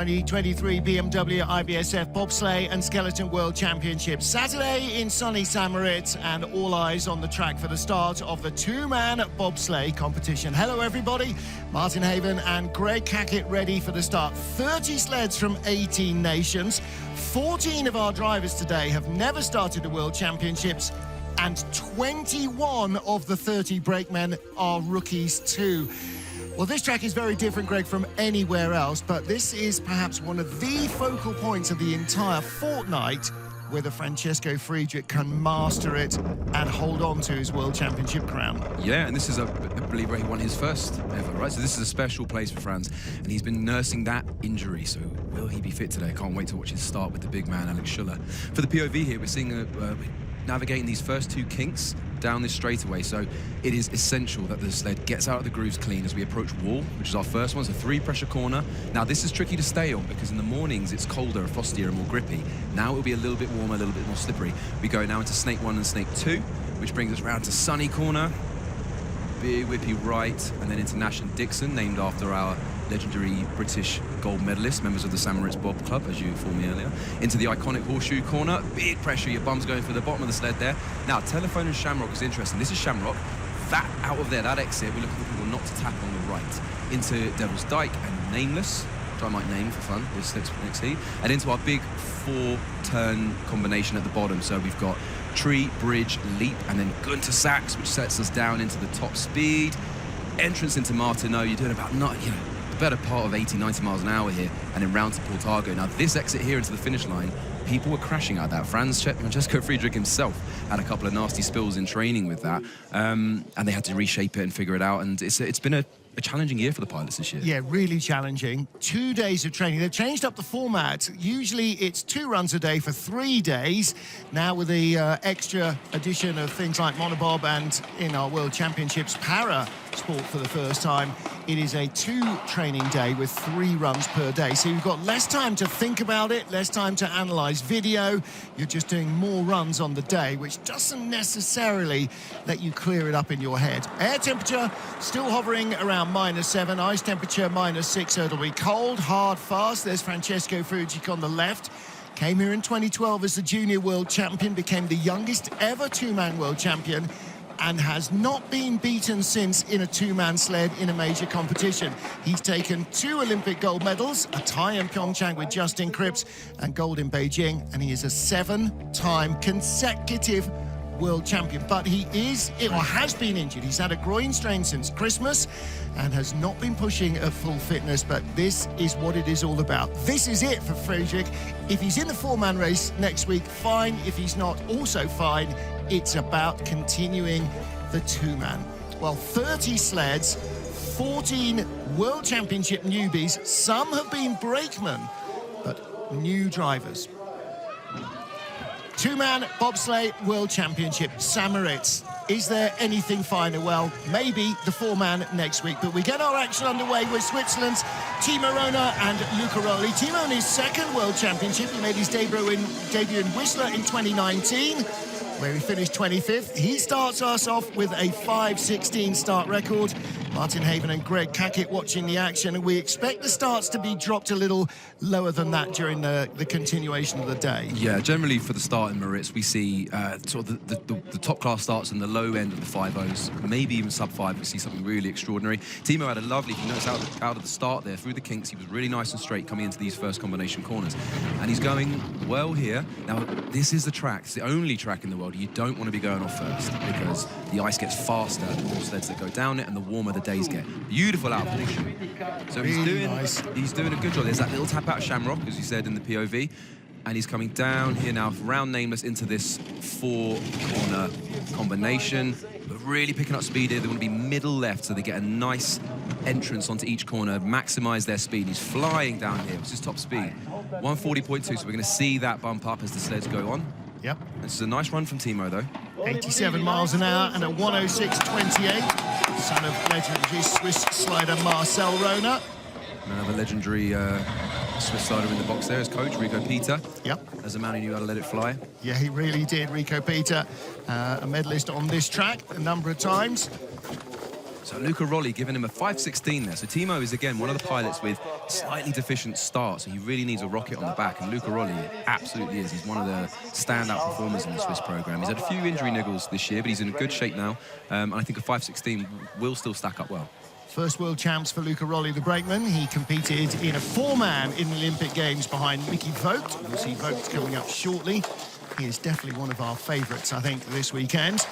2023 BMW IBSF Bobsleigh and Skeleton World Championships. Saturday in sunny St. Moritz, and all eyes on the track for the start of the two-man bobsleigh competition. Hello everybody, Martin Haven and Greg Cackett ready for the start. 30 sleds from 18 nations. 14 of our drivers today have never started the World Championships, and 21 of the 30 brakemen are rookies too. Well, this track is very different, Greg, from anywhere else, but this is perhaps one of the focal points of the entire fortnight, whether Francesco Freedl can master it and hold on to his World Championship crown. Yeah, and this is, I believe, where he won his first ever, right? So this is a special place for Franz, and he's been nursing that injury, so will he be fit today? I can't wait to watch his start with the big man, Alex Schuller. For the POV here, we're seeing navigating these first two kinks down this straightaway, so it is essential that the sled gets out of the grooves clean as we approach wall, which is our first one. It's a 3 pressure corner. Now this is tricky to stay on because in the mornings it's colder, frostier and more grippy. Now it will be a little bit warmer, a little bit more slippery. We go now into snake 1 and snake 2, which brings us round to sunny corner, big whippy right, and then into Nash and Dixon, named after our legendary British gold medalists, members of the St. Moritz Bob Club, as you informed me earlier. Into the iconic horseshoe corner, big pressure, your bum's going for the bottom of the sled there. Now, Telephone and Shamrock is interesting. This is Shamrock. That out of there, that exit, we're looking for people not to tap on the right. Into Devil's Dyke and Nameless, which I might name for fun, this next heat. And into our big 4-turn combination at the bottom. So we've got Tree, Bridge, Leap, and then Gunter Sachs, which sets us down into the top speed. Entrance into Martineau, you're doing about the better part of 80, 90 miles an hour here, and then round to Portago. Now this exit here into the finish line, people were crashing out that. Francesco Freedl himself had a couple of nasty spills in training with that, and they had to reshape it and figure it out, and it's been a challenging year for the pilots this year. Yeah, really challenging. 2 days of training. They've changed up the format. Usually it's 2 runs a day for 3 days. Now with the extra addition of things like Monobob and in our World Championships para sport for the first time, it is a 2 training day with 3 runs per day. So you've got less time to think about it, less time to analyze video. You're just doing more runs on the day, which doesn't necessarily let you clear it up in your head. Air temperature still hovering around -7, ice temperature -6, so it'll be cold, hard, fast. There's Francesco Freedl on the left. Came here in 2012 as the junior world champion, became the youngest ever two-man world champion, and has not been beaten since in a two-man sled in a major competition. He's taken 2 Olympic gold medals, a tie in Pyeongchang with Justin Cripps and gold in Beijing, and he is a 7-time consecutive world champion. But he has been injured. He's had a groin strain since Christmas and has not been pushing at full fitness, but this is what it is all about. This is it for Freedl. If he's in the 4-man race next week, fine. If he's not, also fine. It's about continuing the 2-man. Well, 30 sleds, 14 World Championship newbies. Some have been brakemen, but new drivers. 2-man bobsleigh World Championship, St. Moritz. Is there anything finer? Well, maybe the 4-man next week, but we get our action underway with Switzerland's Timo Rona and Luca Roli. Timo in his 2nd World Championship. He made his debut in Whistler in 2019, where he finished 25th. He starts us off with a 5:16 start record. Martin Haven and Greg Cackett watching the action, and we expect the starts to be dropped a little lower than that during the continuation of the day. Yeah, generally for the start in Moritz, we see sort of the top class starts in the low end of the 5.0s, maybe even sub-5. We see something really extraordinary. Timo had a lovely, if you notice out of the start there, through the kinks, he was really nice and straight coming into these first combination corners. And he's going well here. Now, this is the track, it's the only track in the world you don't want to be going off first, because the ice gets faster the more sleds that go down it and the warmer the days get. Beautiful out position. So he's doing a good job. There's that little tap out Shamrock, as you said in the POV, and he's coming down here now, round Nameless into this 4-corner combination, but really picking up speed here. They want to be middle left, so they get a nice entrance onto each corner, maximize their speed. He's flying down here. What's his top speed? 140.2, so we're going to see that bump up as the sleds go on. Yep. This is a nice run from Timo, though. 87 miles an hour and a 106.28. Son of legendary Swiss slider Marcel Rona. Another legendary Swiss slider in the box there, his coach, Rico Peter. Yep. As a man who knew how to let it fly. Yeah, he really did, Rico Peter. A medalist on this track a number of times. So Luca Rolli giving him a 5.16 there. So Timo is, again, one of the pilots with slightly deficient start, so he really needs a rocket on the back, and Luca Rolli absolutely is. He's one of the standout performers in the Swiss program. He's had a few injury niggles this year, but he's in good shape now, and I think a 5.16 will still stack up well. First world champs for Luca Rolli, the brakeman. He competed in a four-man in the Olympic Games behind Mickey Vogt. We'll see Vogt coming up shortly. He is definitely one of our favourites, I think, this weekend.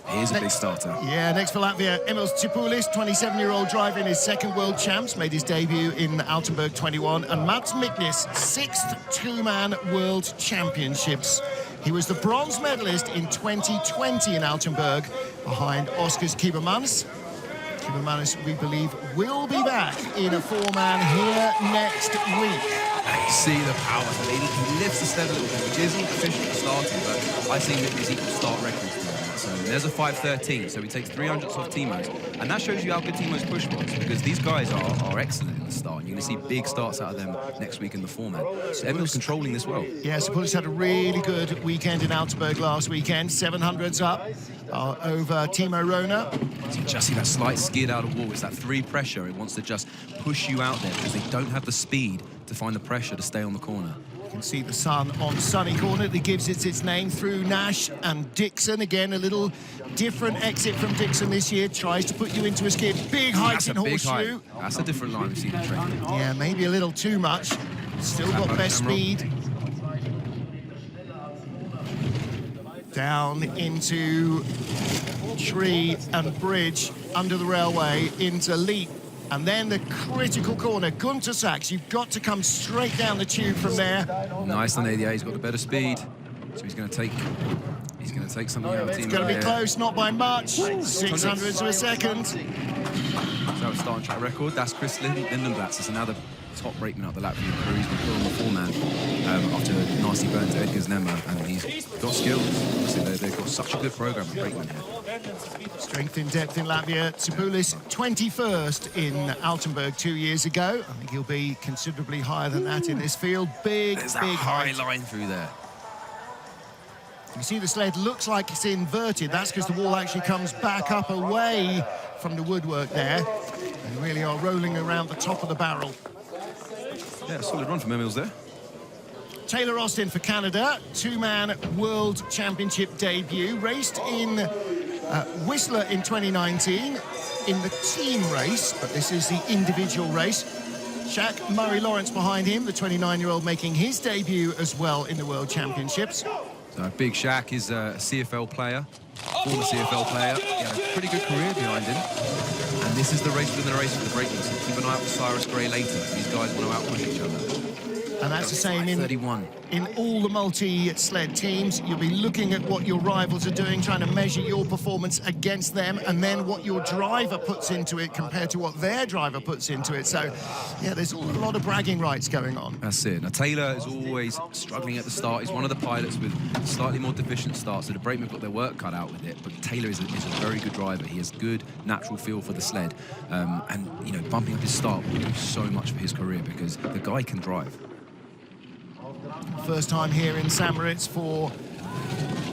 He is a big starter. Yeah, next for Latvia, Emils Tsipulis, 27-year-old driver in his second World Champs, made his debut in Altenburg 21, and Mats Miknes, sixth two-man World Championships. He was the bronze medalist in 2020 in Altenburg, behind Oskars Kibermanis. Kibermanis, we believe, will be back in a four-man here next week. You see the power. He lifts the sled a little bit, which isn't efficient at starting, but I think Miknes equals start records. So there's a 5.13, so he takes 300ths off Timo's. And that shows you how good Timo's push was, because these guys are excellent in the start. And you're going to see big starts out of them next week in the four-man. So Emil's controlling this well. Yeah, Tsipulis had a really good weekend in Altenburg last weekend. 700s up over Timo Rona. So you just see that slight skid out of wall. It's that three pressure. It wants to just push you out there because they don't have the speed to find the pressure to stay on the corner. You can see the sun on Sunny Corner that gives it its name through Nash and Dixon. Again, a little different exit from Dixon this year. Tries to put you into a skid. Big height in Horseshoe. That's a different line we've seen in training. Yeah, maybe a little too much. Still got best speed. Down into tree and bridge under the railway into Leap. And then the critical corner, Gunter Sachs. You've got to come straight down the tube from there. Nice on 88. He's got the better speed, so he's going to take something out of Timo. It's going to be close, not by much. 600ths of a second. So it's starting track record. That's Chris Lindenblatz. It's another top brakeman out the Latvian crew. He's been put on the four-man after a nasty burn to Edgar's Nemma, and he's got skills. Obviously, they've got such a good program of brakemen here. Strength in depth in Latvia. Tsipulis, 21st in Altenburg 2 years ago. I think he'll be considerably higher than that in this field. There's that big high height. line through there. You see the sled looks like it's inverted. That's because the wall actually comes back up away from the woodwork there. They really are rolling around the top of the barrel. Yeah, solid run from Emils there. Taylor Austin for Canada, two-man World Championship debut. Raced in Whistler in 2019 in the team race, but this is the individual race. Shaq Murray-Lawrence behind him, the 29-year-old making his debut as well in the World Championships. So Big Shaq is a CFL player, former CFL player. He had a pretty good career behind him. And this is the race within the race for the brakemen, so keep an eye out for Cyrus Gray later. These guys want to outpush each other. And that's the same in all the multi-sled teams. You'll be looking at what your rivals are doing, trying to measure your performance against them, and then what your driver puts into it compared to what their driver puts into it. So, yeah, there's a lot of bragging rights going on. That's it. Now, Taylor is always struggling at the start. He's one of the pilots with slightly more deficient starts, so the brakemen got their work cut out with it. But Taylor is a very good driver. He has good natural feel for the sled. And, you know, bumping up his start will do so much for his career because the guy can drive. First time here in Samaritz for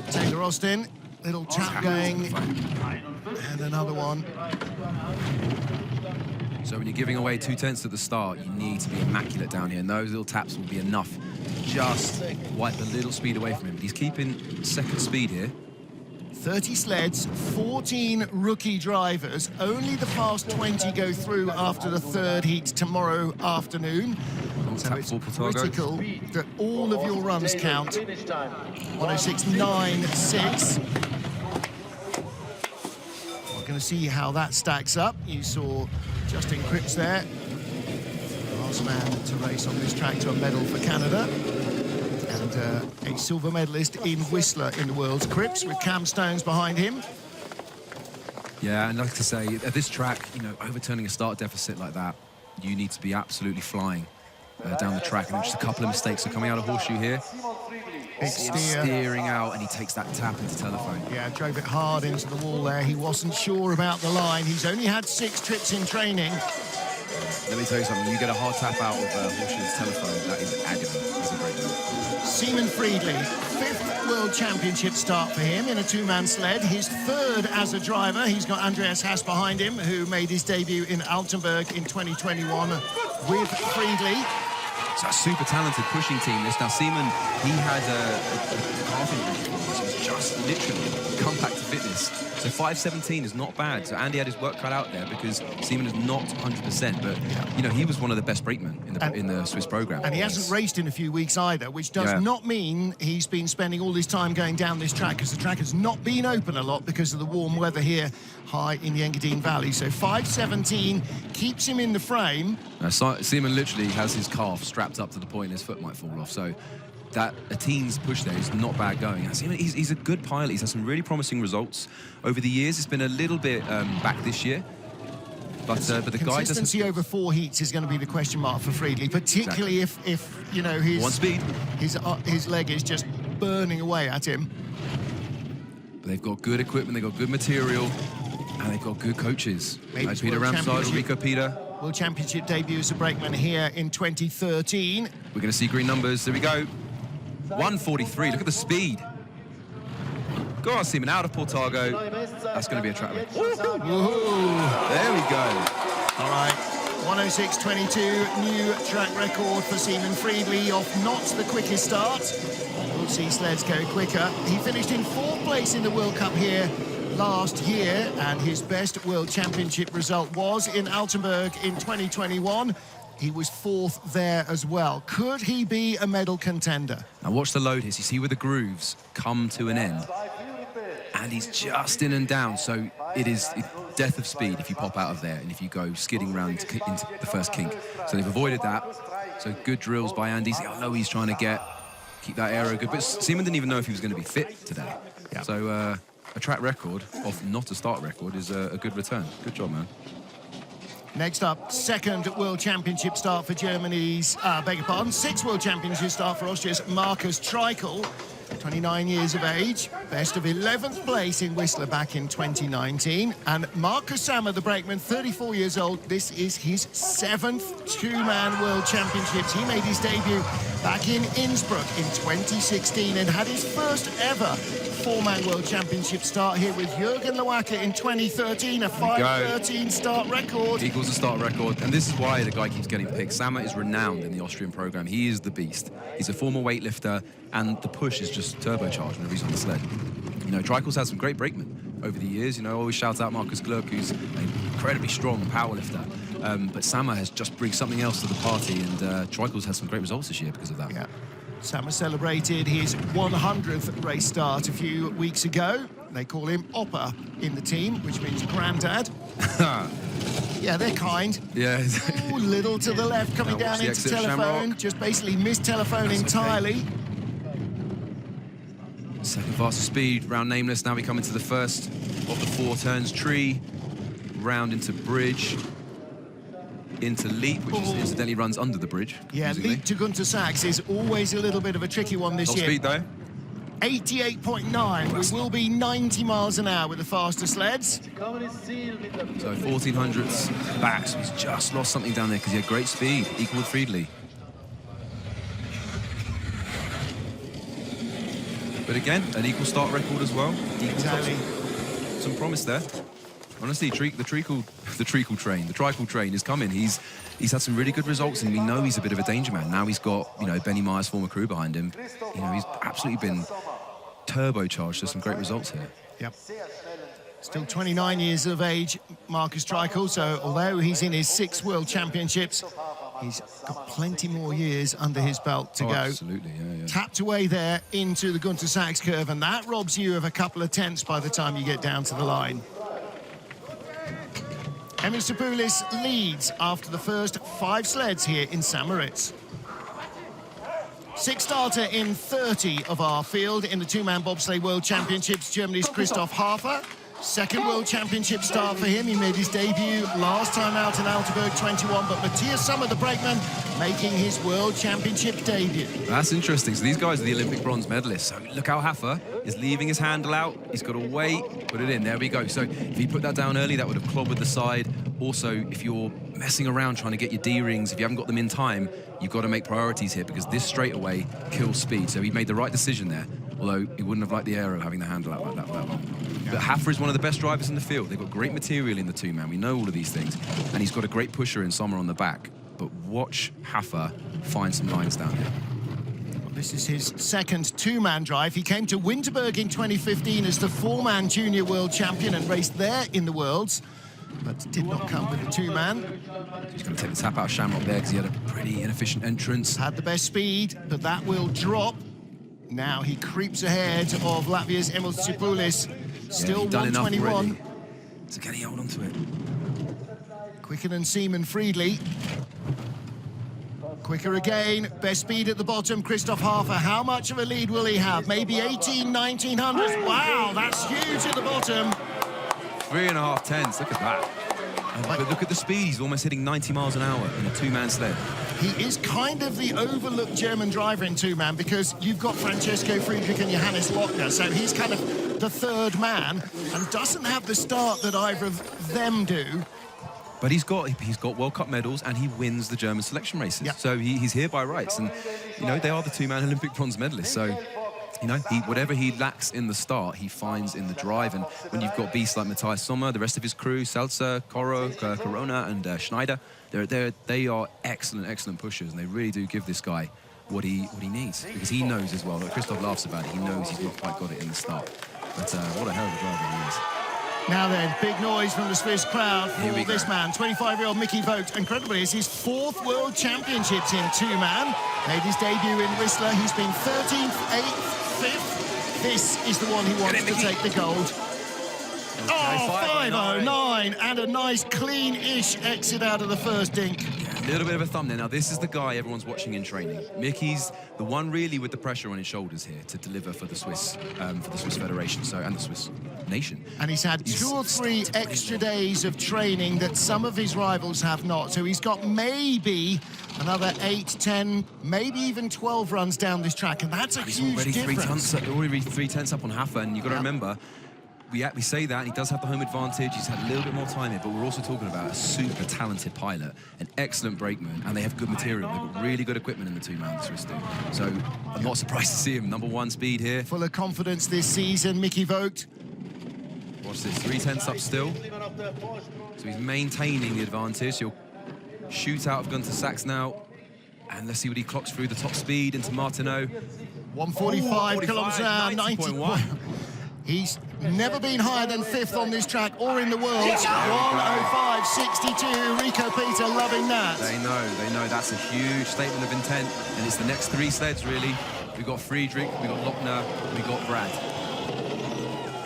Taylor Austin. Little tap going, and another one. So when you're giving away 2/10 at the start, you need to be immaculate down here, and those little taps will be enough. Just wipe a little speed away from him. He's keeping second speed here. 30 sleds, 14 rookie drivers. Only the fast 20 go through after the third heat tomorrow afternoon. So it's critical that all of your runs count. 106.96. We're going to see how that stacks up. You saw Justin Cripps there. Last man to race on this track to a medal for Canada. And a silver medalist in Whistler in the World's Cripps with Cam Stones behind him. Yeah, and like to say, at this track, you know, overturning a start deficit like that, you need to be absolutely flying down the track. And just a couple of mistakes are coming out of Horseshoe here. Big steering out, and he takes that tap into telephone. Yeah, drove it hard into the wall there. He wasn't sure about the line. He's only had 6 trips in training. Let me tell you something, you get a hard tap out of Horseshoe's telephone, that is agony. That's a great move. Freedl, 5th World World Championship start for him in a two-man sled. His third as a driver. He's got Andreas Haas behind him, who made his debut in Altenburg in 2021 with Freedl. It's a super talented pushing team. This now, Seaman, he had a calf injury, so he's just literally come back to fitness. So 5:17 is not bad. So Andy had his work cut out there because Seaman is not 100%, but you know, he was one of the best brakemen in the Swiss program. And he hasn't raced in a few weeks either, which does not mean he's been spending all his time going down this track, because the track has not been open a lot because of the warm weather here high in the Engadine Valley. So 5:17 keeps him in the frame. Seaman literally has his calf strapped up to the point his foot might fall off. So that a teen's push there is not bad going. He's a good pilot. He's had some really promising results over the years. It's been a little bit back this year. But the guy consistency over 4 heats is going to be the question mark for Freedl, particularly if you know his leg is just burning away at him. But they've got good equipment, they've got good material, and they've got good coaches. Like Peter Ramside, Rico Peter. World Championship debut as a brakeman here in 2013. We're going to see green numbers. There we go. 1:43. Look at the speed. Go on, Seaman, out of Portago. That's going to be a track record. There we go. All right. 1:06.22, new track record for Seaman Freedl, off not the quickest start. We'll see sleds go quicker. He finished in 4th place in the World Cup here last year, and his best World Championship result was in Altenburg in 2021. He was 4th there as well. Could he be a medal contender? Now watch the load here. You see where the grooves come to an end. And he's just in and down, so it is death of speed if you pop out of there and if you go skidding around into the first kink. So they've avoided that. So good drills by Andy. See how low he's trying to keep that aero good. But Seaman didn't even know if he was going to be fit today. Yeah. So a track record of not a start record is a good return. Good job, man. Next up, 2nd World Championship start for Germany's, 6th World Championship start for Austria's Markus Treichel. 29 years of age, best of 11th place in Whistler back in 2019. And Marcus Sammer, the brakeman, 34 years old. This is his 7th two-man World Championships. He made his debut back in Innsbruck in 2016 and had his first ever 4-man World Championship start here with Jürgen Lewacke in 2013, a 5:13 start record. Equals a start record, and this is why the guy keeps getting picked. Sammer is renowned in the Austrian program. He is the beast. He's a former weightlifter, and the push is just turbocharged whenever he's on the sled. You know, Treichel's had some great brakemen over the years. You know, I always shout out Markus Glurk, who's an incredibly strong powerlifter. But Sammer has just bring something else to the party, and Treichel's had some great results this year because of that. Yeah. Sammer celebrated his 100th race start a few weeks ago. They call him Oppa in the team, which means granddad. Yeah, they're kind. Yeah. Ooh, little to the left, coming down into telephone. Just basically missed telephone entirely. Second fastest speed, round nameless. Now we come into the first of the 4 turns. Tree, round into bridge, into leap, which incidentally runs under the bridge. Yeah, leap to Gunter Sachs is always a little bit of a tricky one this year. Speed though. 88.9. We will be 90 miles an hour with the faster sleds. So 1400s back. So he's just lost something down there because he had great speed, equal with Freedl. But again, an equal start record as well. Exactly. Some promise there. Honestly, the Treichel train is coming. He's had some really good results, and we know he's a bit of a danger man. Now he's got, you know, Benny Meyer's former crew behind him. You know, he's absolutely been turbocharged to some great results here. Yep. Still 29 years of age, Markus Treichel. So although he's in his 6th World Championships, he's got plenty more years under his belt to go. Absolutely, yeah. Tapped away there into the Gunter Sachs curve, and that robs you of a couple of tenths by the time you get down to the line. Emil Sapoulis leads after the first 5 sleds here in St. Moritz. 6th starter in 30 of our field in the two-man bobsleigh World Championships, Germany's Christoph Hafer. 2nd World Championship start for him. He made his debut last time out in Altenburg 21, but Matthias Sommer, the brakeman, making his World Championship debut. That's interesting. So these guys are the Olympic bronze medalists. So look how Hafer is leaving his handle out. He's got to wait, put it in. There we go. So if he put that down early, that would have clobbered the side. Also, if you're messing around trying to get your D-rings, if you haven't got them in time, you've got to make priorities here because this straightaway kills speed. So he made the right decision there although he wouldn't have liked the aero having the handle out like that for that long. But Haffer is one of the best drivers in the field. They've got great material in the two-man. We know all of these things. And he's got a great pusher in Sommer on the back. But watch Haffer find some lines down here. This is his second two-man drive. He came to Winterberg in 2015 as the four-man junior world champion and raced there in the Worlds, but did not come with the two-man. He's going to take the tap out of Shamrock there because he had a pretty inefficient entrance. Had the best speed, but that will drop. Now he creeps ahead of Latvia's Emil Tsipoulis. Still 121. So can he hold on to it? Quicker than Seaman Freedl. Quicker again, best speed at the bottom, Christoph Hafer. How much of a lead will he have? Maybe 1900s. Wow, that's huge at the bottom. 3.5 tenths, look at that. But look at the speed, he's almost hitting 90 miles an hour in a two-man sled. He is kind of the overlooked German driver in two-man because you've got Francesco Friedrich and Johannes Lochner, so he's kind of the third man and doesn't have the start that either of them do. But he's got World Cup medals and he wins the German selection races. Yep. So he's here by rights. And, you know, they are the two-man Olympic bronze medalists. So, you know, whatever he lacks in the start, he finds in the drive. And when you've got beasts like Matthias Sommer, the rest of his crew, Seltzer, Corona, and Schneider, they are excellent pushers. And they really do give this guy what he needs. Because he knows as well, like Christoph laughs about it, he knows he's not quite got it in the start. But what a hell of a driver he is. Now then, big noise from the Swiss crowd for this go. man, 25-year-old Mickey Vogt. Incredibly, it's his 4th World Championships in two-man. Made his debut in Whistler. He's been 13th, 8th, 5th. This is the one he wants to take the gold. Oh, 5:09, and a nice clean-ish exit out of the first dink. A little bit of a thumbnail. Now, this is the guy everyone's watching in training. Mickey's the one really with the pressure on his shoulders here to deliver for the Swiss Federation, and the Swiss nation. And he's had 2 or 3 extra days of training that some of his rivals have not. So he's got maybe another 8, 10, maybe even 12 runs down this track, and that's a huge difference. Already 3 tenths up on Haffer, and you've got to remember, we say that, and he does have the home advantage. He's had a little bit more time here, but we're also talking about a super talented pilot, an excellent brakeman, and they have good material. They've got really good equipment in the two-man, the Swiss do. So I'm not surprised to see him. #1 speed here. Full of confidence this season, Mickey Vogt. Watch this, 3 tenths up still. So he's maintaining the advantage. He'll shoot out of Gunter Sachs now. And let's see what he clocks through the top speed into Martineau. 145 kilometers an hour, 90.1. He's never been higher than 5th on this track or in the world. 105.62. Rico Peter loving that. They know that's a huge statement of intent, and it's the next 3 sleds really. We've got Friedrich, we've got Lochner, we've got Brad.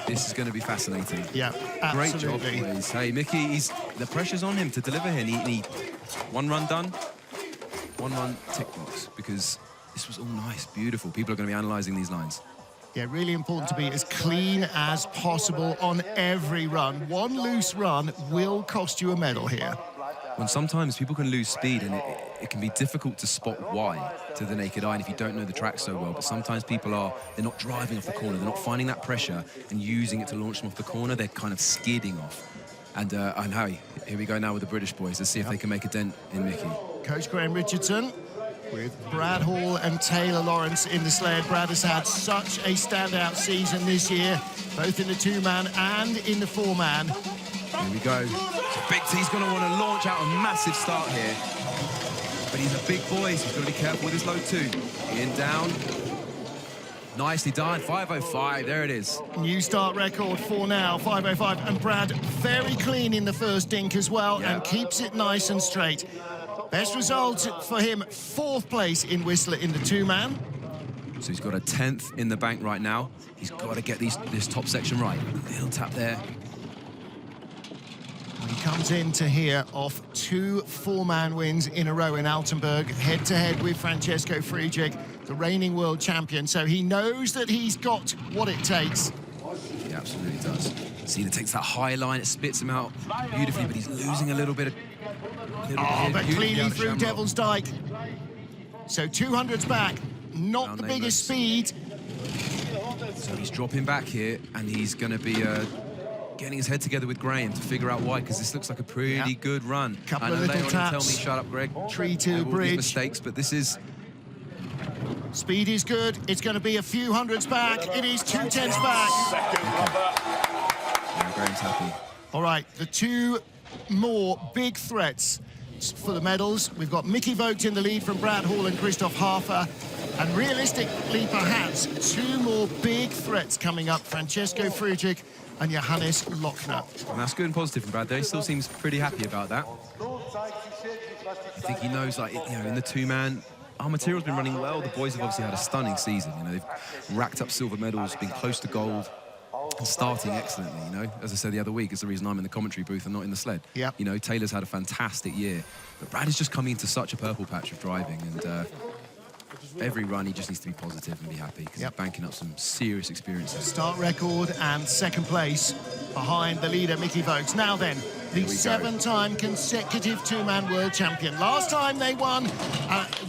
This is going to be fascinating. Yeah, absolutely. Great job, boys. Hey, Mickey, the pressure's on him to deliver here. He 1 run done, 1 run tick box, because this was all nice, beautiful. People are going to be analysing these lines. Yeah, really important to be as clean as possible on every run. 1 loose run will cost you a medal here. When sometimes people can lose speed, and it can be difficult to spot why to the naked eye, and if you don't know the track so well. But sometimes people they're not driving off the corner, they're not finding that pressure and using it to launch them off the corner, they're kind of skidding off. And Harry, here we go now with the British boys. Let's see if they can make a dent in Mickey. Coach Graham Richardson with Brad Hall and Taylor Lawrence in the sled. Brad has had such a standout season this year, both in the two-man and in the four-man. Here we go. So Big T's going to want to launch out a massive start here. But he's a big boy, so he's got to be careful with his load too. In, down. Nicely done, 5:05, there it is. New start record for now, 5:05. And Brad very clean in the first dink as well, and keeps it nice and straight. Best result for him, 4th place in Whistler in the two-man. So he's got a 10th in the bank right now. He's got to get this top section right. A little tap there. He comes into here off 2 four-man wins in a row in Altenburg, head-to-head with Francesco Friedrich, the reigning world champion. So he knows that he's got what it takes. He absolutely does. See, it takes that high line, it spits him out beautifully, but he's losing a little bit of... but cleanly through Devil's Dyke. So 200's back, not the biggest speed. So he's dropping back here, and he's going to be getting his head together with Graham to figure out why, because this looks like a pretty good run. Couple of little taps. Tell me, shut up, Greg. Tree to bridge. Mistakes, but this is Speed is good. It's going to be a few hundreds back. It is 2/10 back. Yeah, Graham's happy. All right, the two more big threats for the medals. We've got Mickey Vogt in the lead from Brad Hall and Christoph Hafer. And realistically, perhaps, two more big threats coming up. Francesco Friedrich and Johannes Lochner. And that's good and positive from Brad there. He still seems pretty happy about that. I think he knows, like, you know, in the two-man, our material's been running well. The boys have obviously had a stunning season. You know, they've racked up silver medals, been close to gold, and starting excellently, you know. As I said the other week, it's the reason I'm in the commentary booth and not in the sled. Yep. You know, Taylor's had a fantastic year, but Brad is just coming into such a purple patch of driving, and every run he just needs to be positive and be happy, because he's banking up some serious experiences. Start record and second place behind the leader, Mickey Vogt. Now then, the 7-time consecutive two-man world champion. Last time they won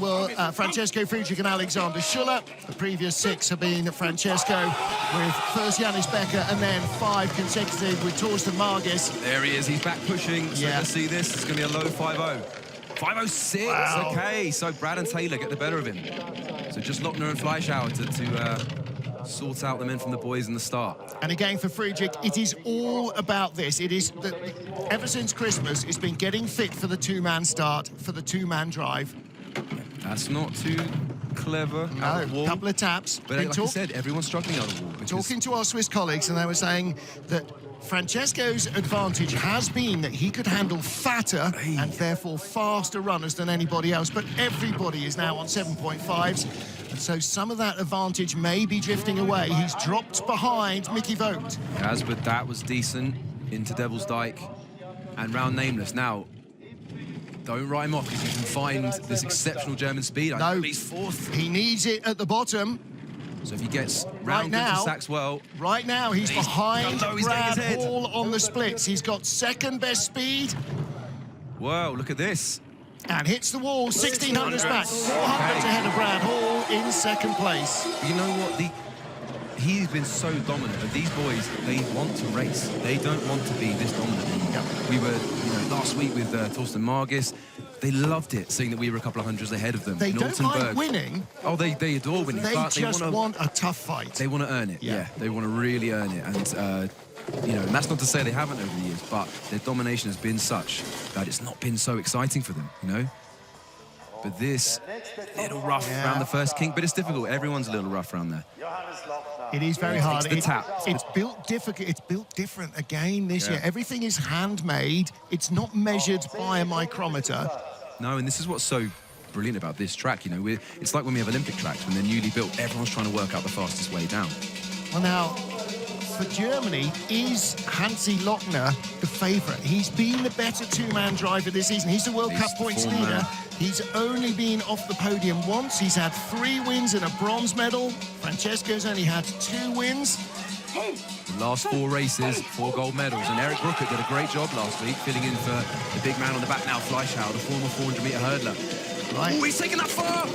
were Francesco Friedrich and Alexander Schuller. The previous 6 have been Francesco, with first Janis Becker and then 5 consecutive with Torsten Margis. There he is, he's back pushing. So let's see this. It's going to be a low 5-0. 5:06, wow. Okay, so Brad and Taylor get the better of him. So just Lochner and Fleischauer to sort out the men from the boys in the start. And again for Friedrich, it is all about this. It is that ever since Christmas, it's been getting fit for the two-man start, for the two-man drive. That's not too clever. No, a couple of taps. But like I said, everyone's struggling out of the wall. Talking to our Swiss colleagues, and they were saying that Francesco's advantage has been that he could handle fatter and therefore faster runners than anybody else, but everybody is now on 7.5s, and so some of that advantage may be drifting away. He's dropped behind Mickey Vogt. Yes, but that was decent into Devil's Dyke and round Nameless. Now, don't write him off, because you can find this exceptional German speed. I know he's 4th. He needs it at the bottom. So if he gets round into Saxwell... Right now, he's behind Brad Hall on the splits. He's got second best speed. Whoa, look at this. And hits the wall, 1600s back. 400s ahead of Brad Hall in second place. You know what? He's been so dominant, but these boys, they want to race. They don't want to be this dominant. Yep. We were, you know, last week with Torsten Margis. They loved it, seeing that we were a couple of hundreds ahead of them. They don't mind winning. Oh, they adore winning. They just want a tough fight. They want to earn it, yeah. They want to really earn it. And, you know, and that's not to say they haven't over the years, but their domination has been such that it's not been so exciting for them, you know? But this, a little rough around the first kink, but it's difficult. Everyone's a little rough around there. It is very hard. It's the tap. It's built difficult. It's built different again this year. Everything is handmade. It's not measured by a micrometer. No, and this is what's so brilliant about this track. You know, it's like when we have Olympic tracks, when they're newly built, everyone's trying to work out the fastest way down. Well, now, for Germany, is Hansi Lochner the favourite? He's been the better two-man driver this season. He's the World Cup points leader. He's only been off the podium once. He's had 3 wins and a bronze medal. Francesco's only had 2 wins. The last 4 races, 4 gold medals. And Eric Brookert did a great job last week, filling in for the big man on the back now, Fleischauer, the former 400-metre hurdler. Right. Oh, he's taken that far!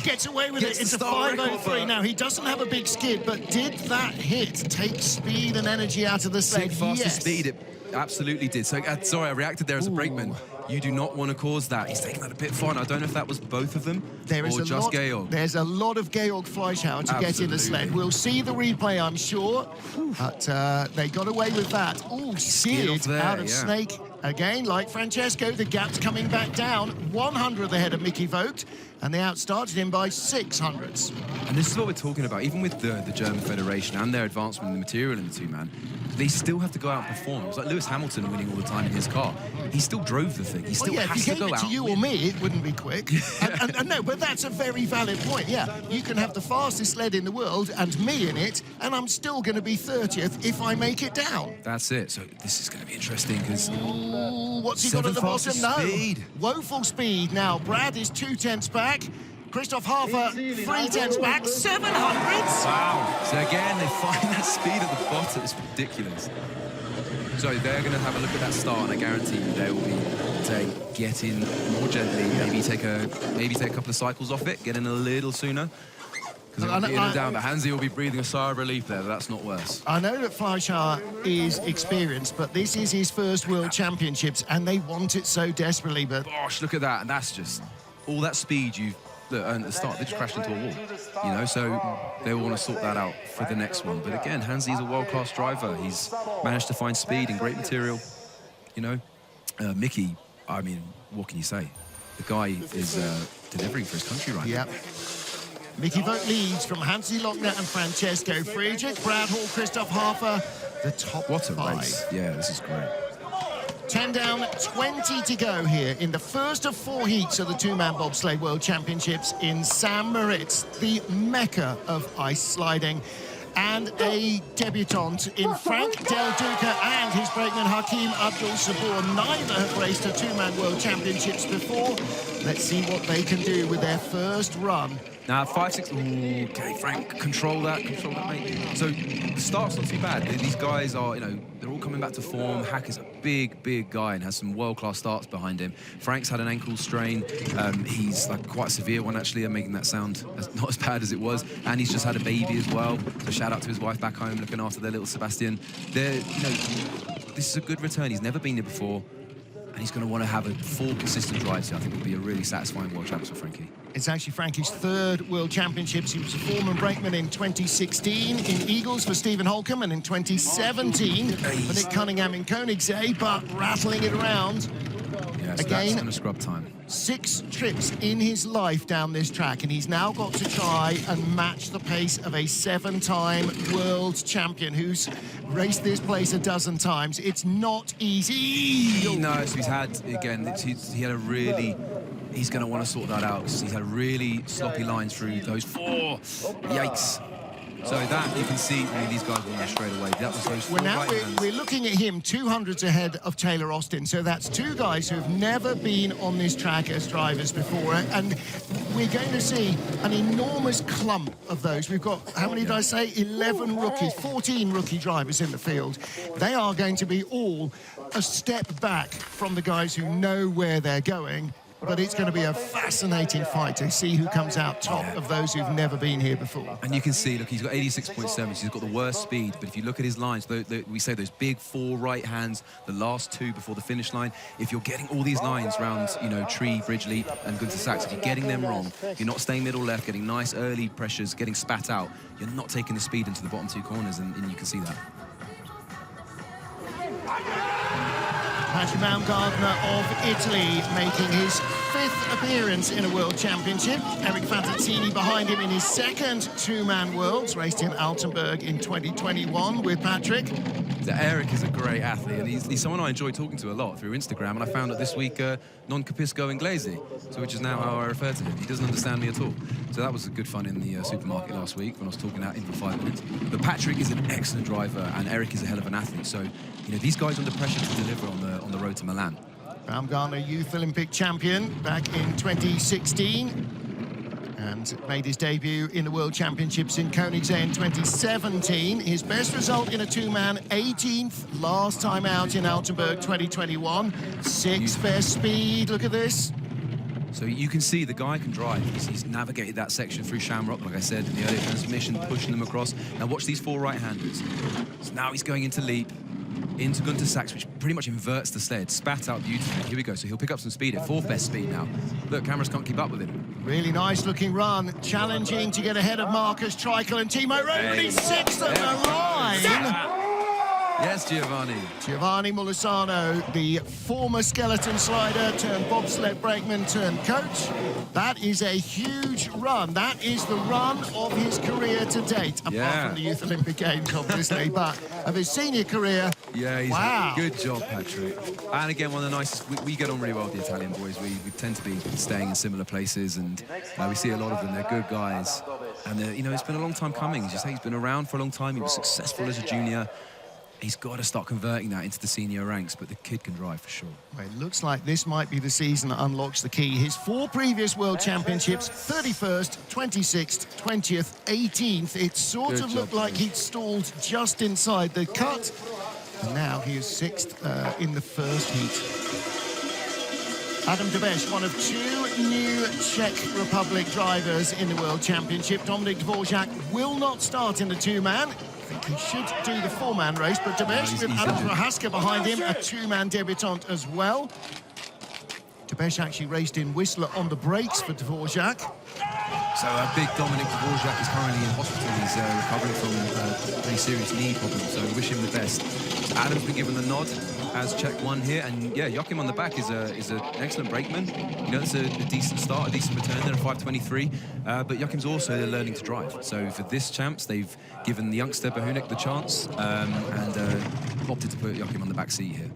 Gets away with it. It's a 5:03 now. He doesn't have a big skid, but did that hit take speed and energy out of the sled? Fastest speed, it absolutely did. So, sorry, I reacted there as a brakeman. You do not want to cause that. He's taken that a bit far, and I don't know if that was both of them or just Georg. There's a lot of Georg Fleischauer to get in the sled. We'll see the replay, I'm sure, but they got away with that. Oh, skid out of Snake. Again, like Francesco, the gap's coming back down. 100 ahead of Mickey Vogt, and they outstarted him by 600s. And this is what we're talking about. Even with the German Federation and their advancement in the material in the two-man, they still have to go out and perform. It was like Lewis Hamilton winning all the time in his car. He still drove the thing. He still has to go out. If you gave it to you or me, it wouldn't be quick. and no, but that's a very valid point. Yeah, you can have the fastest sled in the world and me in it, and I'm still going to be 30th if I make it down. That's it. So this is going to be interesting because... What's he got at the bottom? No. Speed. Woeful speed. Now, Brad is 2/10 back. Christoph Hafer, 3/10 back, 700s. Wow. So again, they find that speed at the bottom. It's ridiculous. So they're going to have a look at that start, and I guarantee you they will be saying, get in more gently, maybe take a couple of cycles off it, get in a little sooner. Because it'll be in and down, but Hansi will be breathing a sigh of relief there, but that's not worse. I know that Fleischauer is experienced, but this is his first World Championships, and they want it so desperately. But gosh, look at that, and that's just all that speed you've look, and at the start, they just crashed into a wall, you know, so they want to sort that out for the next one. But again, Hansi's a world-class driver. He's managed to find speed and great material, you know. Mickey, I mean, what can you say? The guy is delivering for his country right now. Mickey Vogt leads from Hansi Lochner and Francesco Friedrich. Brad Hall, Christoph Harfer, the top What a 5. race. Yeah, this is great. 10 down, 20 to go here in the first of 4 heats of the two-man bobsleigh World Championships in St. Moritz, the mecca of ice sliding. And a debutant in Frank Del Duca and his brakeman Hakim Abdul Sabur. Neither have raced a two-man World Championships before. Let's see what they can do with their first run. Now, 5-6, okay, Frank, control that, mate. So, the start's not too bad. These guys are, you know, they're all coming back to form. Hack is a big guy and has some world-class starts behind him. Frank's had an ankle strain. He's like quite a severe one, actually. I'm making that sound not as bad as it was. And he's just had a baby as well. So, shout out to his wife back home looking after their little Sebastian. They're, you know, this is a good return. He's never been here before. And he's going to want to have a full, consistent drive. So I think it'll be a really satisfying World Champs for Frankie. It's actually Frankie's 3rd World Championships. He was a foreman brakeman in 2016 in Eagles for Stephen Holcomb, and in 2017 for Nick Cunningham in Koenigsegg, but rattling it around. Yeah, so again, that's going to scrub time. 6 trips in his life down this track, and he's now got to try and match the pace of a 7-time world champion who's raced this place a dozen times. It's not easy. No, so he's had, again, he had a really... He's going to want to sort that out because he's had really sloppy lines through those 4. Yikes. So that, you can see, I mean, these guys were there straight away. That was those 4 we're looking at him 200s ahead of Taylor Austin. So that's 2 guys who have never been on this track as drivers before. And we're going to see an enormous clump of those. We've got, how many did I say? 11 rookies, 14 rookie drivers in the field. They are going to be all a step back from the guys who know where they're going. But it's going to be a fascinating fight to see who comes out top of those who've never been here before. And you can see, look, he's got 86.7, so he's got the worst speed. But if you look at his lines, we say those big 4 right hands, the last 2 before the finish line. If you're getting all these lines around, you know, Tree, Bridge Leap, and Gunter Sachs, if you're getting them wrong, you're not staying middle left, getting nice early pressures, getting spat out, you're not taking the speed into the bottom 2 corners, and you can see that. Matthew Baumgartner of Italy making his 5th appearance in a World Championship. Eric Fantazzini behind him in his 2nd two-man Worlds, raced in Altenburg in 2021 with Patrick. Eric is a great athlete, and he's someone I enjoy talking to a lot through Instagram, and I found out this week non capisco inglese, so which is now how I refer to him. He doesn't understand me at all. So that was good fun in the supermarket last week when I was talking out him for 5 minutes. But Patrick is an excellent driver, and Eric is a hell of an athlete. So, you know, these guys are under pressure to deliver on the road to Milan. Baumgartner, Youth Olympic champion back in 2016. And made his debut in the World Championships in Koenigsegg in 2017. His best result in a two-man, 18th last time out in Altenburg 2021. 6th best speed, look at this. So you can see the guy can drive. He's navigated that section through Shamrock, like I said, in the early transmission, pushing them across. Now watch these 4 right-handers. So now he's going into leap, into Gunter Sachs, which pretty much inverts the sled. Spat out beautifully. Here we go. So he'll pick up some speed at 4th best speed now. Look, cameras can't keep up with him. Really nice looking run. Challenging to get ahead of Marcus Treichel and Timo Rowe. He's 6th on the line. Yes, Giovanni. Giovanni Molisano, the former skeleton slider turned bobsled brakeman turned coach. That is a huge run. That is the run of his career to date, apart from the Youth Olympic Games, obviously, but of his senior career. Yeah, he's good job, Patrick. And again, one of the nicest, we get on really well with the Italian boys. We tend to be staying in similar places, and we see a lot of them. They're good guys. And, you know, it's been a long time coming. As you say, he's been around for a long time. He was successful as a junior. He's got to start converting that into the senior ranks, but the kid can drive for sure. Well, it looks like this might be the season that unlocks the key. His 4 previous World Championships, 31st, 26th, 20th, 18th. It sort of looked like he'd stalled just inside the cut. And now he is 6th in the first heat. Adam Debesh, one of 2 new Czech Republic drivers in the World Championship. Dominik Dvorak will not start in the two-man. I think he should do the 4-man race, but Debesh with Adam Prohaska behind him, a 2-man debutant as well. Debesh actually raced in Whistler on the brakes for Dvorak. So big Dominic Dvorak is currently in hospital. He's recovering from pretty serious knee problems, so we wish him the best. So Adam's been given the nod as check one here, and yeah, Joachim on the back is an excellent brakeman. You know, it's a decent start, a decent return there, a 5:23. But Joachim's also learning to drive. So for this champs, they've given the youngster Bohunik the chance and opted to put Joachim on the back seat here.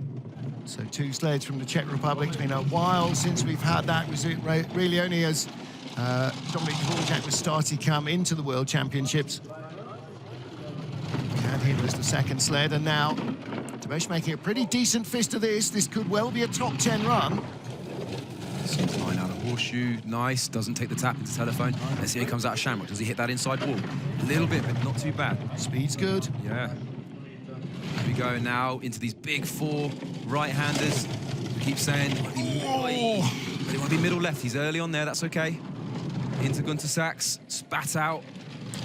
So 2 sleds from the Czech Republic. It's been a while since we've had that. It was really only as Dominic Dvorak was starting to come into the World Championships. And he was the second sled, and now Tobesh making a pretty decent fist of this. This could well be a top 10 run. Seems line out of horseshoe, nice, doesn't take the tap into telephone. Let's see how he comes out of Shamrock. Does he hit that inside wall? A little bit, but not too bad. Speed's good. Yeah. Here we go now into these big 4 right-handers. We keep saying, but he won't be middle left. He's early on there, that's okay. Into Gunter Sachs, spat out.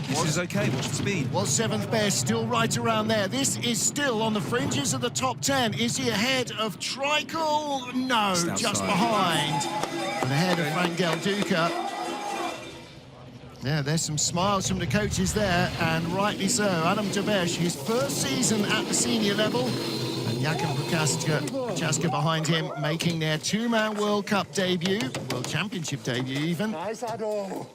This is okay, watch the speed. Was 7th best, still right around there. This is still on the fringes of the top 10. Is he ahead of Trikel? No, just behind. And ahead of Frank Del Duca. Yeah, there's some smiles from the coaches there, and rightly so. Adam Tobesh, his first season at the senior level. And Jakub Prochaska behind him, making their 2-man World Cup debut, World Championship debut even. Nice, Ado.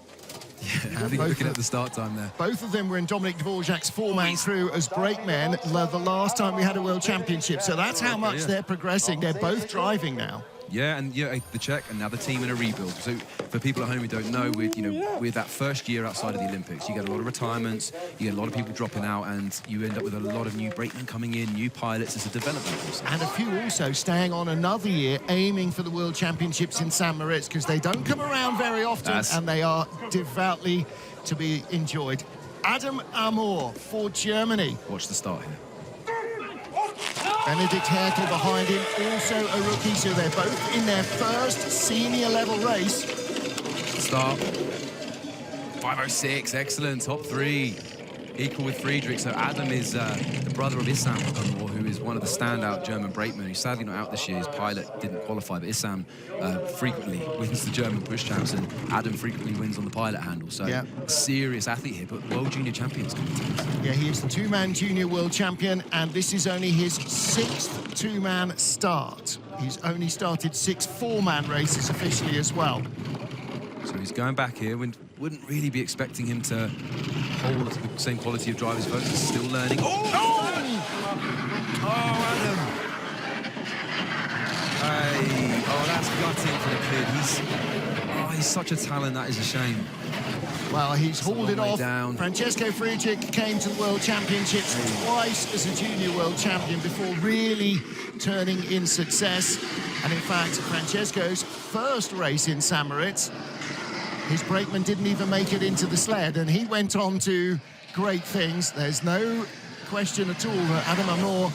Yeah, I think looking at the start time there. Both of them were in Dominic Dvorak's 4-man crew as brakemen the last time we had a World Championship. So that's how much they're progressing. They're both driving now. Yeah, and yeah, the Czech, and now the team in a rebuild. So for people at home who don't know, with that first year outside of the Olympics, you get a lot of retirements, you get a lot of people dropping out, and you end up with a lot of new brakemen coming in, new pilots. It's a development process. And a few also staying on another year, aiming for the World Championships in St. Moritz, because they don't come around very often, and they are devoutly to be enjoyed. Adam Amor for Germany. Watch the start here. Benedikt Hertel behind him, also a rookie, so they're both in their first senior level race. Start. 5:06, excellent, top 3. Equal with Friedrich. So Adam is the brother of Issam Amor, who is one of the standout German brakemen, who's sadly not out this year. His pilot didn't qualify, but Issam frequently wins the German push champs, and Adam frequently wins on the pilot handle. So serious athlete here, but world junior champions coming to this. Yeah, he is the 2-man junior world champion, and this is only his 6th 2-man start. He's only started 6 4-man races officially as well. So he's going back here. Wouldn't really be expecting him to hold the same quality of driver's vote. He's still learning. Oh, Adam. Hey. Oh, that's gutting for the kid. He's such a talent. That is a shame. Well, he's hauled it off. Down. Francesco Friedrich came to the World Championships twice as a junior world champion before really turning in success. And in fact, Francesco's first race in St. Moritz, his brakeman didn't even make it into the sled, and he went on to great things. There's no question at all that Adam Amor,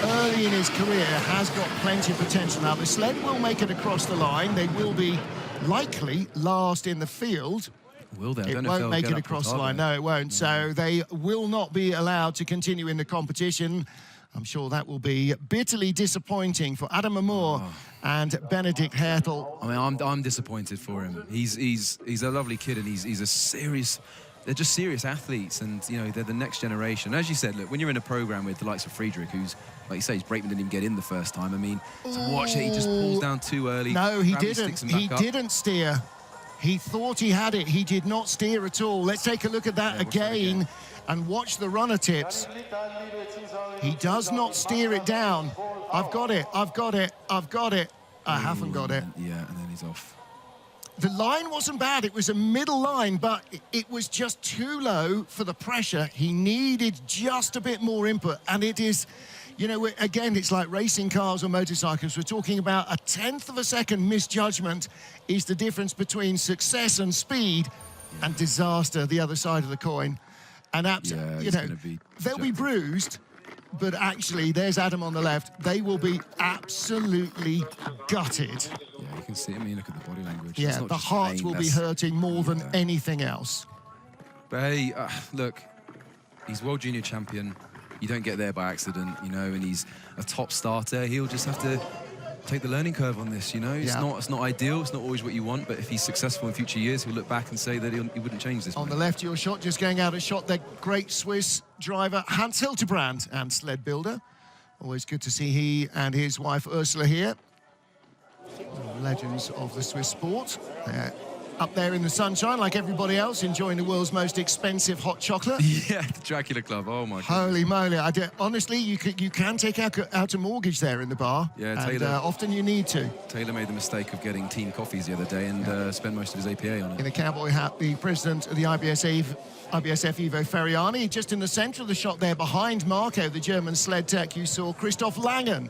early in his career, has got plenty of potential. Now, the sled will make it across the line. They will be likely last in the field. Will they? It won't make it across the line. No, it won't. So they will not be allowed to continue in the competition. I'm sure that will be bitterly disappointing for Adam Amor and Benedikt Hertel. I mean, I'm disappointed for him. He's a lovely kid, and he's a serious. They're just serious athletes, and they're the next generation. As you said, look, when you're in a program with the likes of Friedrich, who's, like you say, his brakeman didn't even get in the first time. I mean, to watch it, he just pulls down too early. No, he didn't. He didn't steer. He thought he had it. He did not steer at all. Let's take a look at that again and watch the runner tips. He does not steer it down. I've got it. I've got it. I've got it. I haven't got it. Yeah, and then he's off. The line wasn't bad. It was a middle line, but it was just too low for the pressure. He needed just a bit more input, and it is, again, it's like racing cars or motorcycles. We're talking about a 1/10 of a second misjudgment is the difference between success and speed and disaster, the other side of the coin. And they'll be bruised, but actually, there's Adam on the left. They will be absolutely gutted. Yeah, you can see, look at the body language. Yeah, the heart will be hurting more than anything else. But hey, look, he's world junior champion. You don't get there by accident, and he's a top starter. He'll just have to take the learning curve on this, you know? It's not ideal, it's not always what you want, but if he's successful in future years, he'll look back and say that he wouldn't change this. On the left, your shot, just going out of shot, the great Swiss driver, Hans Hildebrand, and sled builder. Always good to see he and his wife, Ursula, here. Legends of the Swiss sport. They're up there in the sunshine, like everybody else, enjoying the world's most expensive hot chocolate. Yeah, the Dracula Club, oh my God. Holy moly, honestly, you can take out a mortgage there in the bar. Yeah, and, Taylor. Often you need to. Taylor made the mistake of getting team coffees the other day and spent most of his APA on it. In a cowboy hat, the president of the IBSF, Ivo Ferriani. Just in the centre of the shot there, behind Marco, the German sled tech, you saw Christoph Langen,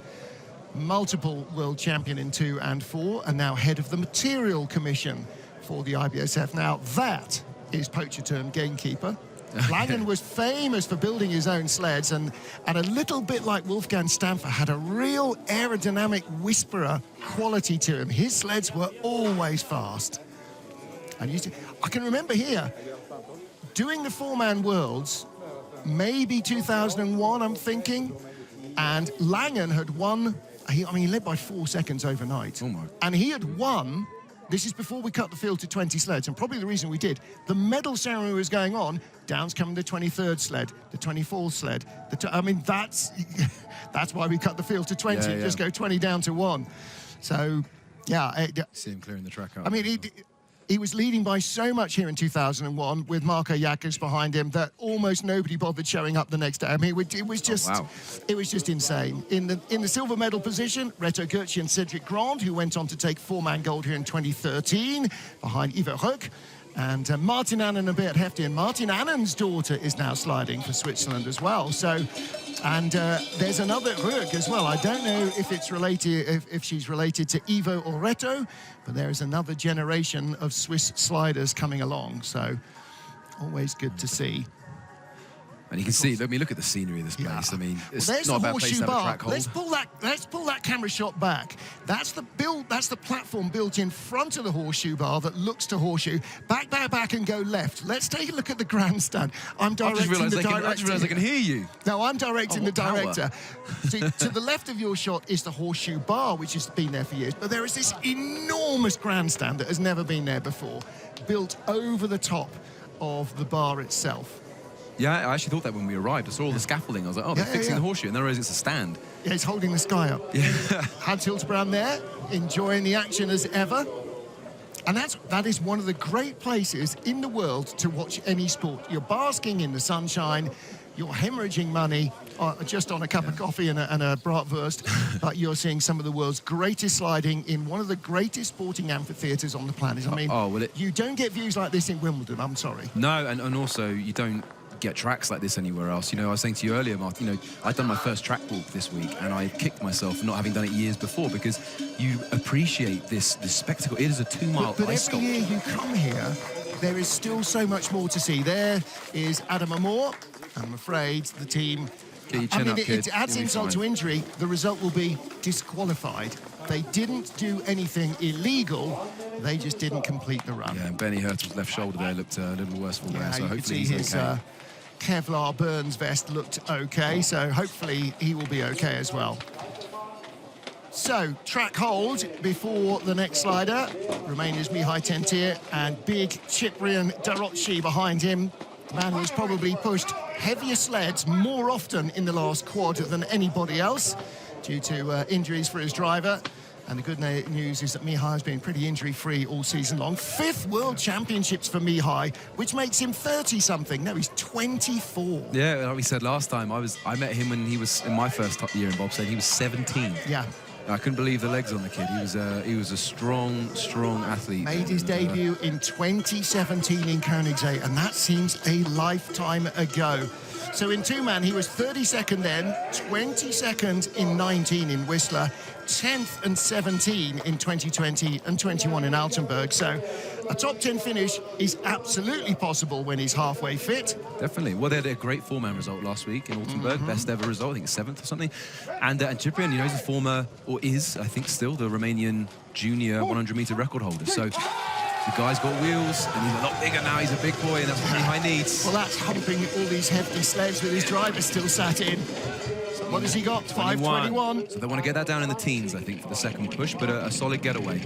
multiple world champion in 2 and 4, and now head of the Material Commission for the IBSF. Now, that is poacher turned gamekeeper. Langen was famous for building his own sleds, and a little bit like Wolfgang Stampfer, had a real aerodynamic whisperer quality to him. His sleds were always fast. And I can remember here, doing the 4-man worlds, maybe 2001, I'm thinking, and Langen had won, he led by 4 seconds overnight. Oh my. And he had won, this is before we cut the field to 20 sleds, and probably the reason we did, the medal ceremony was going on, down's coming the 23rd sled, the 24th sled, that's why we cut the field to 20, yeah. just go 20 down to 1. So, yeah. See him clearing the track out. I mean, he was leading by so much here in 2001 with Marco Jackers behind him that almost nobody bothered showing up the next day. I mean, it was just, it was just insane. In the silver medal position, Reto Gurci and Cedric Grand, who went on to take 4-man gold here in 2013, behind Ivo Röck. And Martin Annen and Beat Hefti, and Martin Annen's daughter is now sliding for Switzerland as well. So, and there's another Röck as well. I don't know if it's related, if she's related to Ivo or Reto, but there is another generation of Swiss sliders coming along. So, always good to see. And you can see, look at the scenery of this place. I mean, it's not a bad place to have a track hold. Let's pull that camera shot back. That's the platform built in front of the horseshoe bar that looks to horseshoe. Back and go left. Let's take a look at the grandstand. I'm directing the director. I just realised I can hear you. No, I'm directing the director. To the left of your shot is the horseshoe bar, which has been there for years. But there is this enormous grandstand that has never been there before, built over the top of the bar itself. Yeah, I actually thought that when we arrived. I saw all the scaffolding. I was like, oh, they're fixing the horseshoe. And then I realised it's a stand. Yeah, he's holding the sky up. Yeah. Hans Hildebrand there, enjoying the action as ever. And that is one of the great places in the world to watch any sport. You're basking in the sunshine, you're hemorrhaging money just on a cup of coffee and a bratwurst, but you're seeing some of the world's greatest sliding in one of the greatest sporting amphitheatres on the planet. I mean, you don't get views like this in Wimbledon, I'm sorry. No, and also you don't get tracks like this anywhere else. You know, I was saying to you earlier, Martin, you know, I'd done my first track walk this week and I kicked myself for not having done it years before, because you appreciate this spectacle. It is a 2-mile ice sculpture. But every year you come here, there is still so much more to see. There is Adam Amor. I'm afraid the team... Get your chin up, kid. It adds insult to injury. The result will be disqualified. They didn't do anything illegal. They just didn't complete the run. Yeah, and Benny Hurt's left shoulder there looked a little worse for wear, so hopefully he's okay. Kevlar Burns vest looked okay, so hopefully he will be okay as well. So, track hold before the next slider. Romania's Mihai Tentir and big Cyprian Darocci behind him. The man who has probably pushed heavier sleds more often in the last quarter than anybody else due to injuries for his driver. And the good news is that Mihai has been pretty injury-free all season long. 5th World Championships for Mihai, which makes him 30-something. No, he's 24. Yeah, like we said last time, I met him when he was in my first year in bobsleigh. He was 17. Yeah. I couldn't believe the legs on the kid. He was a strong athlete. Made his debut in 2017 in Koenigsegg, and that seems a lifetime ago. So in 2-man, he was 32nd then, 22nd in 19 in Whistler, 10th and 17 in 2020 and 21 in Altenburg. So a top 10 finish is absolutely possible when he's halfway fit. Definitely. Well, they had a great 4-man result last week in Altenburg, best ever result, I think 7th or something. And Cyprian, you know, he's a former, or is, I think still, the Romanian junior 100-meter record holder. So the guy's got wheels, and he's a lot bigger now. He's a big boy, and that's what Mihai needs. Well, that's humping all these hefty sleds with his driver still sat in. What has he got? 5:21. So they want to get that down in the teens, I think, for the second push, but a solid getaway.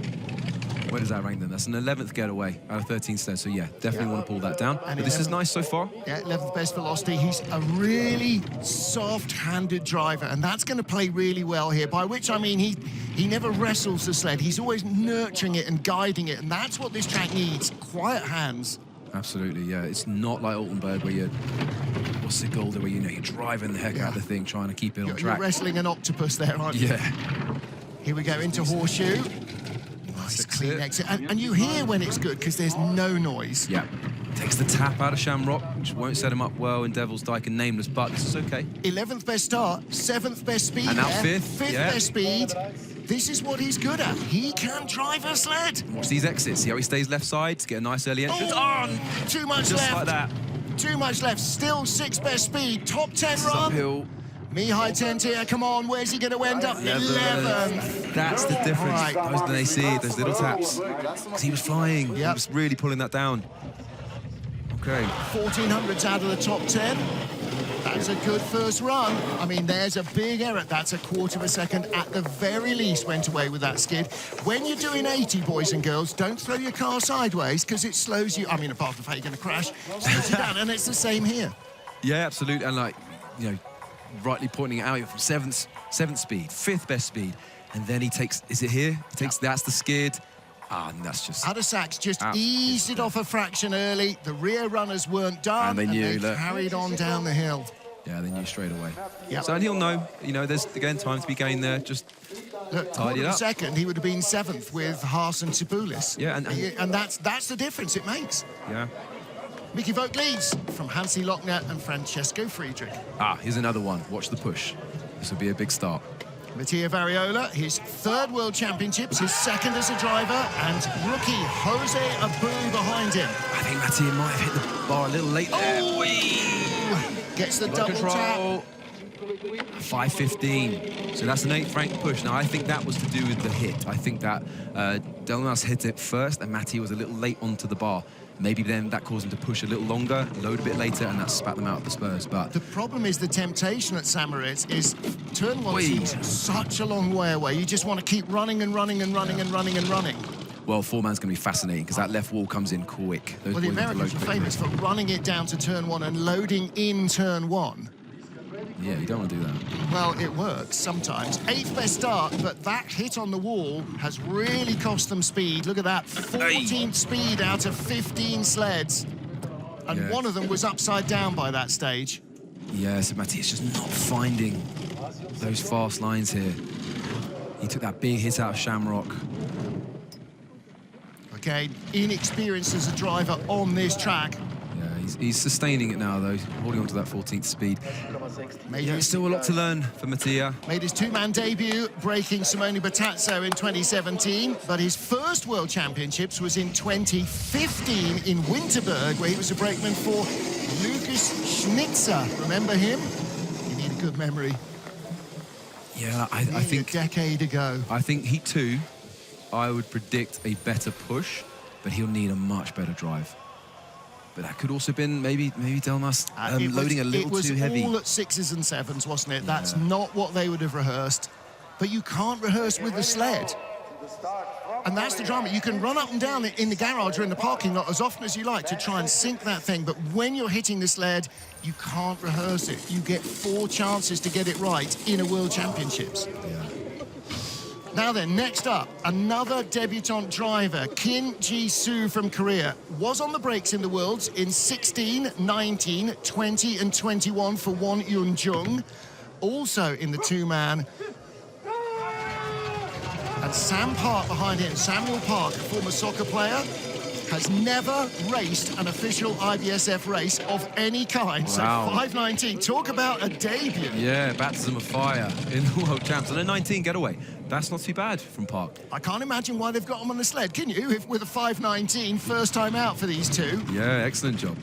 Where does that rank them? That's an 11th getaway out of 13 sleds. So yeah, definitely want to pull that down. And but this is nice so far. Yeah, 11th best velocity. He's a really soft-handed driver, and that's going to play really well here, by which I mean he never wrestles the sled. He's always nurturing it and guiding it, and that's what this track needs, quiet hands. Absolutely, yeah. It's not like Altenberg where you're, what's the goal there, where you're driving the heck out of the thing, trying to keep it on track. You're wrestling an octopus there, aren't you? Yeah. Here we go into horseshoe. Nice clean exit. And you hear when it's good because there's no noise. Yeah. Takes the tap out of Shamrock, which won't set him up well in Devil's Dyke and Nameless, but this is okay. 11th best start, 7th best speed. And now there. 5th. 5th best speed. This is what he's good at. He can drive a sled. Watch these exits. See how he stays left side to get a nice early entrance. Oh, too much just left. Just like that. Too much left. Still 6th best speed. Top 10 this run. Uphill. Mihai Tentia, come on, where's he going to end up? 11th. That's the difference. Right. Those they see, those little taps. Because he was flying. Yep. He was really pulling that down. Okay. 1400s out of the top 10. That's a good first run. I mean, there's a big error. That's a quarter of a second at the very least went away with that skid. When you're doing 80, boys and girls, don't throw your car sideways because it slows you. I mean, apart from how you're going to crash, slows you down, and it's the same here. Yeah, absolutely. And like, rightly pointing it out, you're from 7th speed, 5th best speed, and then he takes, is it here? He takes, that's the skid. And that's just... Adesak's just eased it off a fraction early. The rear runners weren't done, and they knew, they carried on down the hill. Yeah, they knew straight away. Yep. So he'll know, there's, again, time to be gained there. Just tidy it up. Second, he would have been 7th with Haas and Tsiboulis. Yeah, and that's the difference it makes. Yeah. Mickey Vogt leads from Hansi Lochner and Francesco Friedrich. Here's another one. Watch the push. This will be a big start. Mattia Variola, his 3rd World Championships, his 2nd as a driver, and rookie Jose Abu behind him. I think Mattia might have hit the bar a little late there. Gets the double tap. 5:15. So that's an 8th rank push. Now, I think that was to do with the hit. I think that Delmas hit it first, and Mattia was a little late onto the bar. Maybe then that caused him to push a little longer, load a bit later, and that spat them out of the spurs. But the problem is the temptation at Samaritz is turn 1 seems such a long way away. You just want to keep running and running and running and running and running. Well, 4-man's going to be fascinating because that left wall comes in quick. Well, the Americans are famous for running it down to turn 1 and loading in turn 1. Yeah, you don't want to do that. Well, it works sometimes. 8th best start, but that hit on the wall has really cost them speed. Look at that, 14th speed out of 15 sleds. And one of them was upside down by that stage. Yeah, so Mattia's just not finding those fast lines here. He took that big hit out of Shamrock. Okay, inexperienced as a driver on this track. He's sustaining it now, though, holding on to that 14th speed. There's still a lot to learn for Mattia. Made his 2-man debut, breaking Simone Battazzo in 2017, but his first World Championships was in 2015 in Winterberg, where he was a brakeman for Lucas Schnitzer. Remember him? You need a good memory. Yeah, I think... a decade ago. I think Heat 2, I would predict a better push, but he'll need a much better drive. But that could also have been maybe Delmas loading a little too heavy. It was all at 6s and 7s, wasn't it? That's not what they would have rehearsed. But you can't rehearse with the sled. And that's the drama. You can run up and down in the garage or in the parking lot as often as you like to try and sink that thing. But when you're hitting the sled, you can't rehearse it. You get 4 chances to get it right in a World Championships. Yeah. Now then, next up, another debutant driver, Kim Ji-soo from Korea, was on the brakes in the Worlds in 16, 19, 20 and 21 for Won Yoon-jung, also in the 2-man. And Sam Park behind him, Samuel Park, a former soccer player, has never raced an official IBSF race of any kind. Wow. So 5:19, talk about a debut. Yeah, baptism of fire in the World Champs. And a 19 getaway. That's not too bad from Park. I can't imagine why they've got him on the sled, can you? With a 5:19, first time out for these two. Yeah, excellent job.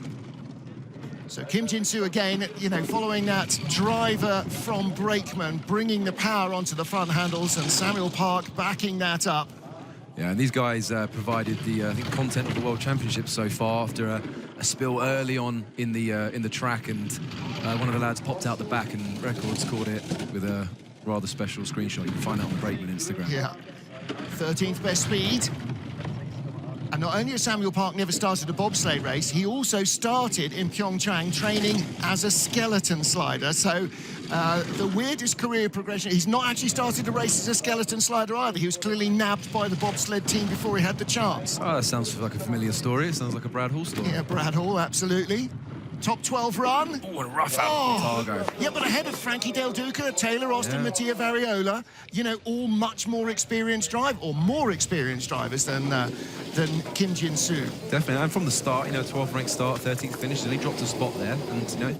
So Kim Jin-soo again, following that driver from brakeman, bringing the power onto the front handles, and Samuel Park backing that up. Yeah, and these guys provided the I think content of the World Championships so far after a spill early on in the track, and one of the lads popped out the back, and Records caught it with a rather special screenshot. You can find that on the Brakeman Instagram. Yeah. 13th best speed. And not only has Samuel Park never started a bobsleigh race, he also started in Pyeongchang training as a skeleton slider. So the weirdest career progression, he's not actually started a race as a skeleton slider either. He was clearly nabbed by the bobsled team before he had the chance. Oh, that sounds like a familiar story. It sounds like a Brad Hall story. Yeah, Brad Hall, absolutely. Top 12 run. Oh, a rough out Targo. Yeah, but ahead of Frankie Del Duca, Taylor Austin, Mattia Variola, you know, all much more experienced more experienced drivers than Kim Jin-soo. Definitely, and from the start, you know, 12th ranked start, 13th finish, and he dropped a spot there, and, you know,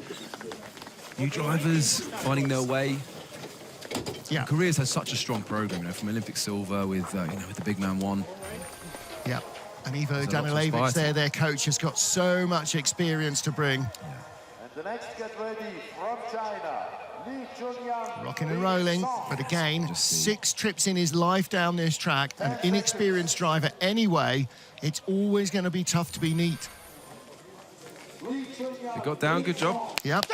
new drivers finding their way. Yeah. Korea's has such a strong program, you know, from Olympic silver with, you know, with the big man one. Yeah. And Ivo Danilevic there, their coach, has got so much experience to bring. And the next get ready from China, Lee Chun-yang. Rocking and rolling, but again, 6 trips in his life down this track. An inexperienced driver anyway, it's always going to be tough to be neat. It got down, good job. Yep.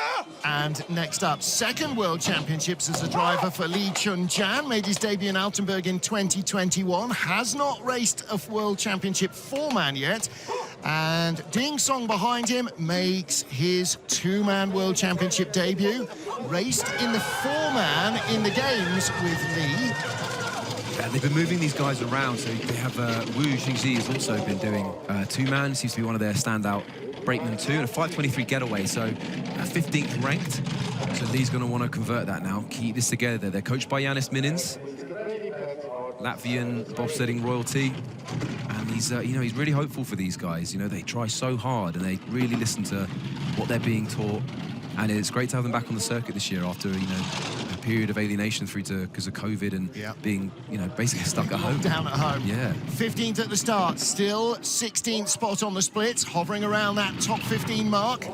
And next up, second World Championships as a driver for Lee Chun-jan. Made his debut in Altenburg in 2021. Has not raced a World Championship 4-man yet. And Ding Song behind him makes his 2-man World Championship debut. Raced in the 4-man in the games with Lee. Yeah, they've been moving these guys around, so they have Wu Xingzi has also been doing 2-man. Seems to be one of their standout brakemen too, and a 5:23 getaway, so 15th ranked. So Lee's going to want to convert that now, keep this together. They're coached by Yanis Minins, Latvian bobsledding royalty, and he's you know, he's really hopeful for these guys. You know, they try so hard and they really listen to what they're being taught, and it's great to have them back on the circuit this year after, you know, a period of alienation because of COVID and being, you know, basically stuck at home. Down at home. Yeah. 15th at the start, still 16th spot on the splits, hovering around that top 15 mark.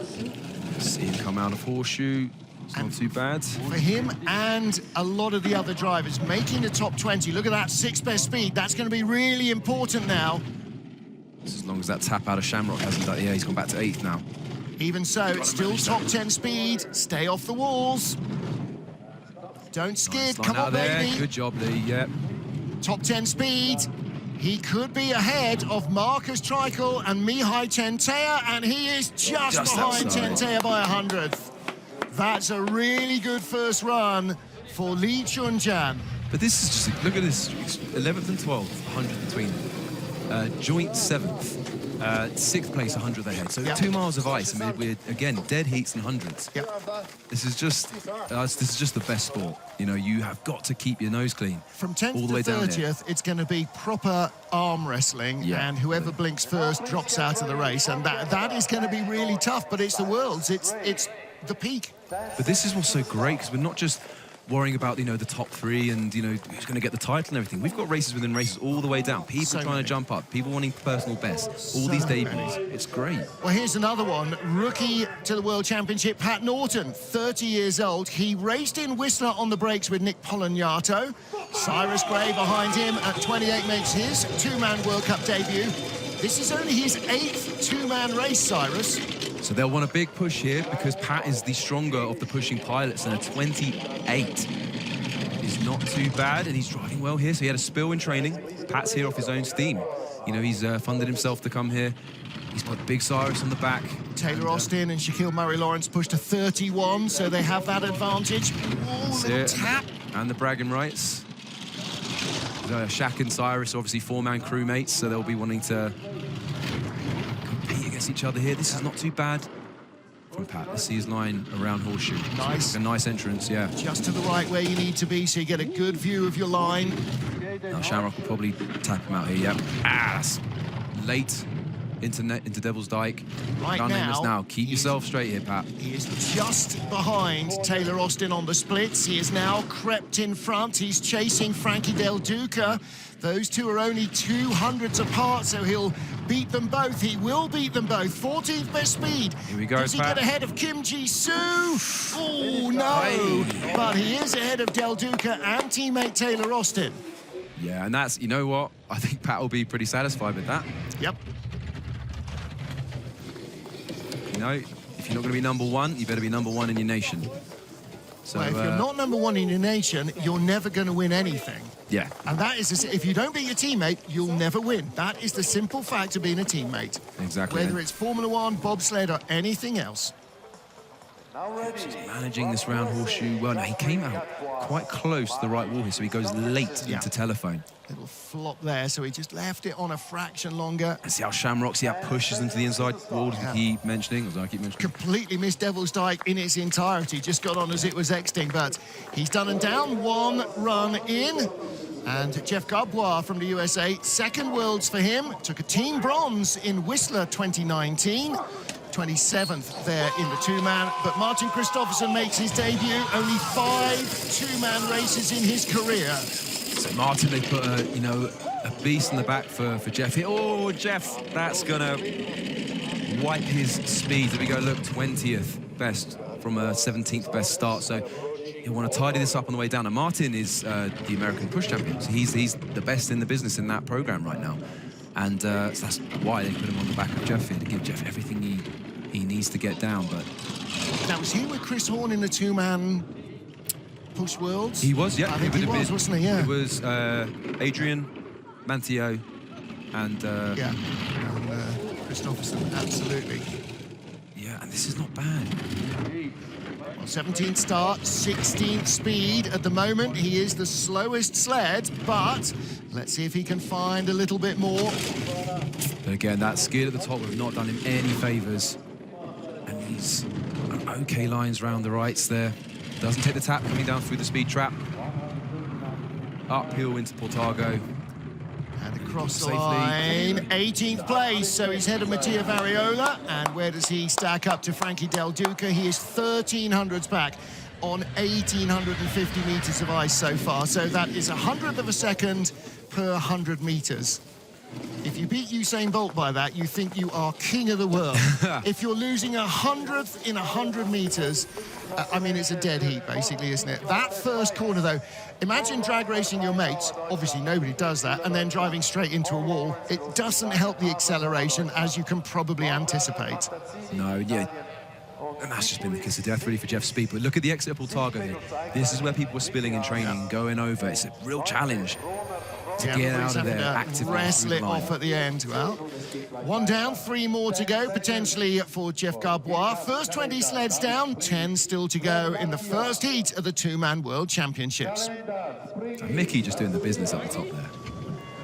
See him come out of Horseshoe. It's not too bad. For him and a lot of the other drivers, making the top 20. Look at that 6th best speed. That's going to be really important now. As long as that tap out of Shamrock hasn't done, yeah, he's gone back to 8th now. Even so, it's still top 10 speed. Stay off the walls. Don't skid. Come on, baby. Good job, Lee. Yeah. Top 10 speed. He could be ahead of Marcus Treichel and Mihai Tentea, and he is just behind Tentea by 100th. That's a really good first run for Lee Chun-jan. But this is just, look at this, 11th and 12th, 100 between them. Joint 7th. 6th place, 100th ahead. So 2 miles of ice. I mean, we're again dead heats and hundreds. This is just the best sport. You know, you have got to keep your nose clean. From 10th all the way to down 30th, it's going to be proper arm wrestling, and whoever blinks first drops out of the race, and that is going to be really tough. But it's the Worlds. It's the peak. But this is what's so great, because we're not just worrying about, you know, the top 3 and, you know, who's going to get the title and everything. We've got races within races all the way down. People trying to jump up, people wanting personal best, all these debuts. It's great. Well, here's another one. Rookie to the World Championship, Pat Norton, 30 years old. He raced in Whistler on the brakes with Nick Polonyato. Cyrus Gray behind him at 28 makes his 2-man World Cup debut. This is only his 8th 2-man race, Cyrus. So they'll want a big push here because Pat is the stronger of the pushing pilots, and a 28 is not too bad, and he's driving well here. So he had a spill in training. Pat's here off his own steam. You know, he's funded himself to come here. He's got Big Cyrus on the back. Taylor Austin and Shaquille Murray-Lawrence pushed to 31, so they have that advantage. Oh, little tap. And the bragging rights. Shaq and Cyrus are obviously 4-man crewmates, so they'll be wanting to compete against each other here. This is not too bad from Pat. Let's see his line around Horseshoe. Nice. A nice entrance, yeah. Just to the right where you need to be, so you get a good view of your line. Now Shamrock will probably tap him out here, yeah. That's late into Devil's Dyke. Right now, keep yourself straight here, Pat. He is just behind Taylor Austin on the splits. He is now crept in front. He's chasing Frankie Del Duca. Those two are only 200ths apart, so he'll beat them both. He will beat them both. 14th best speed. Here we go, Does he Pat. get ahead of Kim Ji-soo? Oh, no. But he is ahead of Del Duca and teammate Taylor Austin. Yeah, and that's, you know what? I think Pat will be pretty satisfied with that. Yep. know, if you're not going to be #1, you better be #1 in your nation. So, well, if you're not #1 in your nation, you're never going to win anything. Yeah. And that is, if you don't beat your teammate, you'll never win. That is the simple fact of being a teammate. Exactly. Whether it's Formula One, bobsled, or anything else. He's managing this round horseshoe well. Now, he came out quite close to the right wall here, so he goes late into telephone. Little flop there, so he just left it on a fraction longer. And see how Shamrock, see how pushes into the inside wall, as we keep mentioning, as I keep mentioning. Completely missed Devil's Dyke in its entirety, just got on as it was exiting, but he's done and down, 1 run in. And Jeff Garbois from the USA, second worlds for him, took a team bronze in Whistler 2019. 27th there in the two-man, but Martin Kristoffersen makes his debut. Only 5 two-man races in his career. So Martin, they put a beast in the back for Jeff here. Oh, Jeff, that's gonna wipe his speed. There we go. Look, 20th best from a 17th best start. So he'll want to tidy this up on the way down. And Martin is the American push champion. So he's the best in the business in that program right now. And so that's why they put him on the back of Jeff here, to give Jeff everything he needs to get down. But now, was he with Chris Horn in the two-man push worlds? He was, yeah. I think he was, wasn't he? Yeah. It was Adrian, Mantio, and Kristoffersen, absolutely. Yeah, and this is not bad. Well, 17th start, 16th speed at the moment. He is the slowest sled, but let's see if he can find a little bit more. But again, that skid at the top have not done him any favours. And he's okay lines round the rights there. Doesn't take the tap coming down through the speed trap. Uphill into Portago. And across the Safely. line, 18th place, so he's ahead of Mattia Variola. And where does he stack up to Frankie Del Duca? He is 1300s back on 1850 metres of ice so far. So that is 100th of a second per 100 metres. If you beat Usain Bolt by that, you think you are king of the world. If you're losing 100th in 100 metres, I mean, it's a dead heat, basically, isn't it? That first corner, though, imagine drag racing your mates. Obviously, nobody does that, and then driving straight into a wall. It doesn't help the acceleration, as you can probably anticipate. No, yeah. And that's just been the kiss of death, really, for Jeff's speed. But look at the exit of Portago here. This is where people were spilling in training, going over. It's a real challenge to get out of there actively. Wrestle it off at the end. Well, 1 down, 3 more to go, potentially for Jeff Garbois. First 20 sleds down, 10 still to go in the first heat of the two-man World Championships. And Mickey just doing the business up the top there.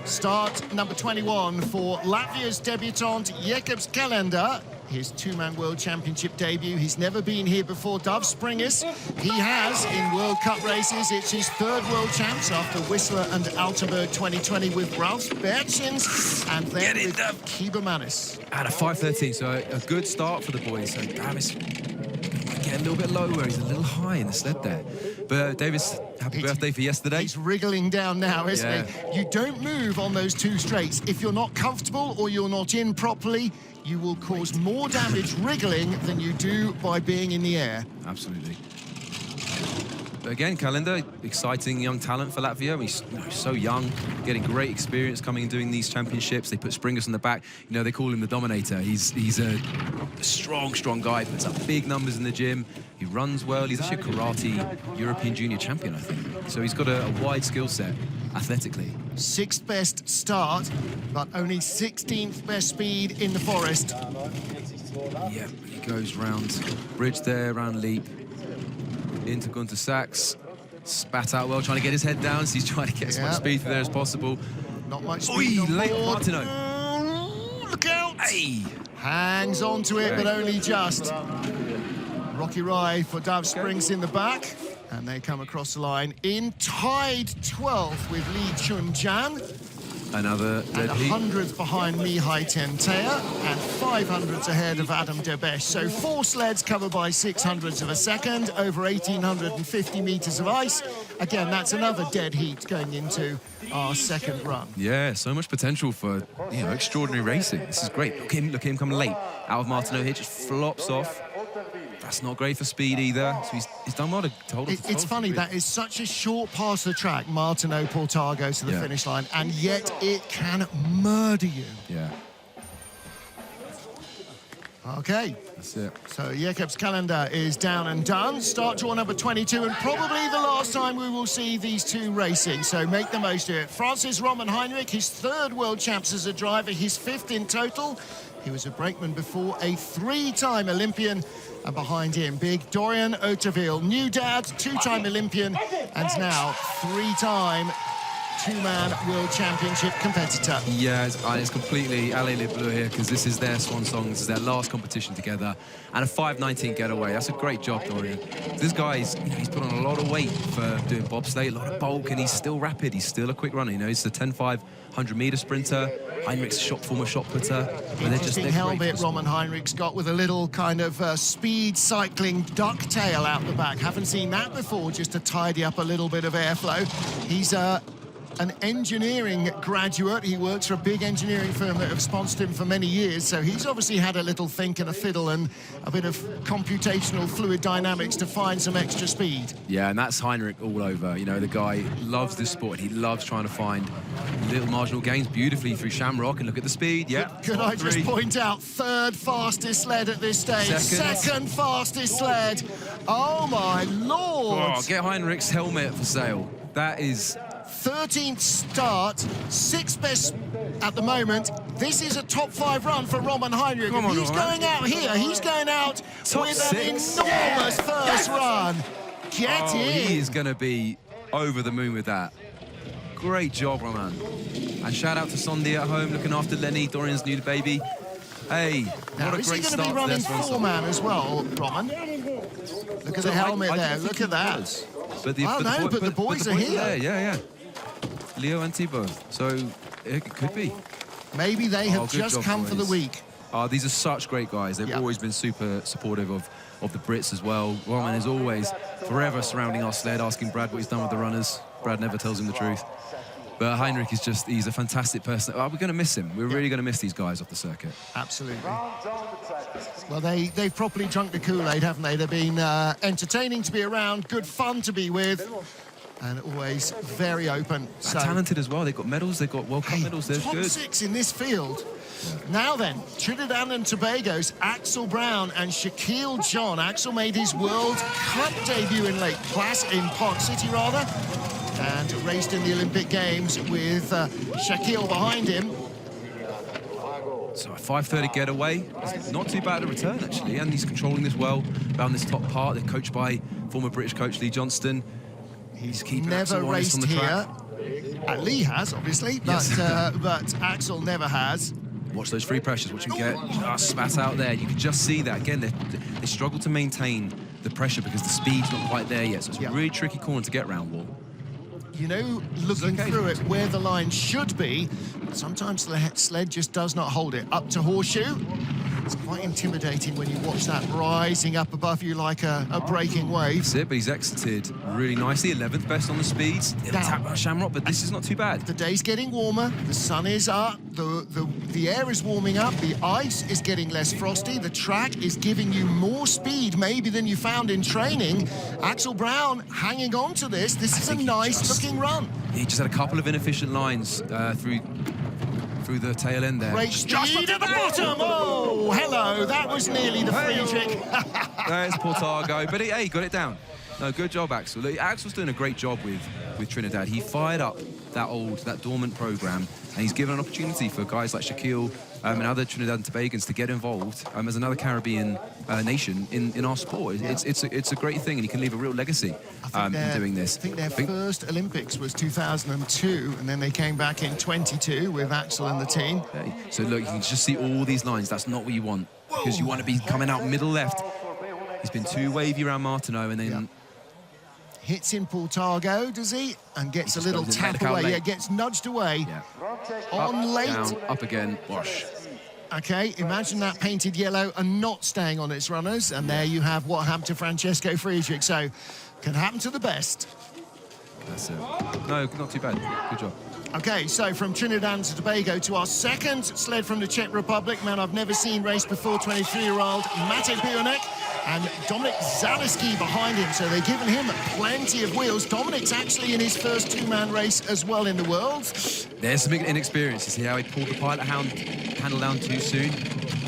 Start number 21 for Latvia's debutant Jēkabs Kalenda. His two-man World Championship debut. He's never been here before. Dove Springers, he has in World Cup races. It's his 3rd World Champs after Whistler and Altenburg 2020 with Ralph Berchins and then with Kiba Manis. At a 5:13, so a good start for the boys. So Davis might get a little bit lower. He's a little high in the sled there. But Davis, happy birthday for yesterday. He's wriggling down now, isn't he? You don't move on those 2 straights. If you're not comfortable or you're not in properly, you will cause more damage wriggling than you do by being in the air. Absolutely. But again, Kalenda, exciting young talent for Latvia. He's so young, getting great experience coming and doing these championships. They put Springers in the back. You know, they call him the Dominator. He's a strong guy, puts up big numbers in the gym. He runs well. He's actually a karate European junior champion, I think. So he's got a wide skill set athletically. 6th best start, but only 16th best speed in the forest. Yeah, he goes round bridge there, round leap, into Gunter Sachs. Spat out well, trying to get his head down, so he's trying to get as much speed through there as possible. Not much speed on late board. Martino. Look out! Hey! Hangs on to it, but only just. Rocky ride for Dove Springs in the back. And they come across the line in tied 12th with Lee Chun-jan. Another dead and heat. 100th behind Mihai Tentea and 500ths ahead of Adam Debesh. So 4 sleds covered by 600ths of a second over 1,850 metres of ice. Again, that's another dead heat going into our second run. Yeah, so much potential for extraordinary racing. This is great. Look at him coming late. Out of Martineau here, just flops off. That's not great for speed either. So he's done well to hold it. It's funny, that is such a short pass of the track, Martineau, Portago to the finish line, and yet it can murder you. Yeah. Okay. That's it. So Jacob's calendar is down and done. Start draw number 22, and probably the last time we will see these two racing. So make the most of it. Francis Roman Heinrich, his 3rd world champs as a driver, his 5th in total. He was a brakeman before, a 3-time Olympian. And behind him, big Dorian Ottaville, new dad, 2-time Olympian, and now 3-time two-man world championship competitor. Yeah, it's completely Allez les Bleus here, because this is their swan song. This is their last competition together, and a 5:19 getaway. That's a great job, Dorian. This guy's, he's put on a lot of weight for doing bobsleigh, a lot of bulk, and he's still rapid. He's still a quick runner. He's the 10.5 100-meter sprinter. Heinrich's former shot putter. Interesting helmet Roman Heinrich's got with a little kind of speed cycling ducktail out the back. Haven't seen that before, just to tidy up a little bit of airflow. He's an engineering graduate. He works for a big engineering firm that have sponsored him for many years, so he's obviously had a little think and a fiddle and a bit of computational fluid dynamics to find some extra speed. Yeah, and that's Heinrich all over. The guy loves this sport. He loves trying to find little marginal gains beautifully through Shamrock, and look at the speed. Yeah. Could I just point out, 3rd fastest sled at this stage, 2nd fastest sled. Oh my Lord! Oh, get Heinrich's helmet for sale. That is 13th start, 6th best at the moment. This is a top 5 run for Roman Heinrich. Come on, he's going out here. He's going out top with 6. An enormous first run. Get in. He is going to be over the moon with that. Great job, Roman. And shout out to Sondi at home, looking after Lenny, Dorian's new baby. Hey, now, what a great start. Is he going to be running 4-man as well, Roman? Look at the helmet there. Look at that. But the boys are here. Yeah. Leo and Thibaut. So it could be. Maybe they have just come for the week. These are such great guys. They've always been super supportive of the Brits as well. Roman is always forever surrounding our sled, asking Brad what he's done with the runners. Brad never tells him the truth. But Heinrich is he's a fantastic person. We're going to miss him. We're really going to miss these guys off the circuit. Absolutely. Well, they've properly drunk the Kool-Aid, haven't they? They've been entertaining to be around, good fun to be with, and always very open. So talented as well. They've got medals. They've got World Cup medals. They're top good. 6 in this field. Now then, Trinidad and Tobago's Axel Brown and Shaquille John. Axel made his World Cup debut in Lake Placid, in Park City rather, and raced in the Olympic Games with Shaquille behind him. So a 5:30 getaway. It's not too bad a return, actually, and he's controlling this well around this top part. They're coached by former British coach Lee Johnston. He's never raced here. Lee has, obviously, but Axel never has. Watch those free pressures, watch him get just spat out there. You can just see that. Again, they struggle to maintain the pressure because the speed's not quite there yet, so it's a really tricky corner to get round, Wall. Looking through it where the line should be, sometimes the sled just does not hold it. Up to Horseshoe. It's quite intimidating when you watch that rising up above you like a breaking wave. That's it, but he's exited really nicely. 11th best on the speeds. Attacked by Shamrock, but this is not too bad. The day's getting warmer. The sun is up. The air is warming up. The ice is getting less frosty. The track is giving you more speed maybe than you found in training. Axel Brown hanging on to this. This is a nice-looking run. He just had a couple of inefficient lines through the tail end there. Great speed at the bottom. Oh, hello. That was nearly the free trick. There's Portago, but he got it down. No, good job, Axel. Axel's doing a great job with Trinidad. He fired up that dormant program, and he's given an opportunity for guys like Shaquille and other Trinidad and Tobagans to get involved as another Caribbean nation in our sport. It's a great thing, and he can leave a real legacy in doing this. I think their first Olympics was 2002, and then they came back in 22 with Axel and the team. Okay. So look, you can just see all these lines. That's not what you want, because you want to be coming out middle left. He's been too wavy around Martineau, and then hits in Portago, does he? And gets a little tap away. Yeah, gets nudged away. Yeah. On late. Down, up again, wash. Okay, imagine that painted yellow and not staying on its runners. And there you have what happened to Francesco Friedrich. So, can happen to the best. That's it. No, not too bad. Good job. Okay, so from Trinidad and Tobago to our second sled from the Czech Republic, man I've never seen race before, 23-year-old Matej Bionek, and Dominik Zaleski behind him, so they've given him plenty of wheels. Dominik's actually in his first two-man race as well in the world. There's some inexperience. You see how he pulled the pilot handle down too soon?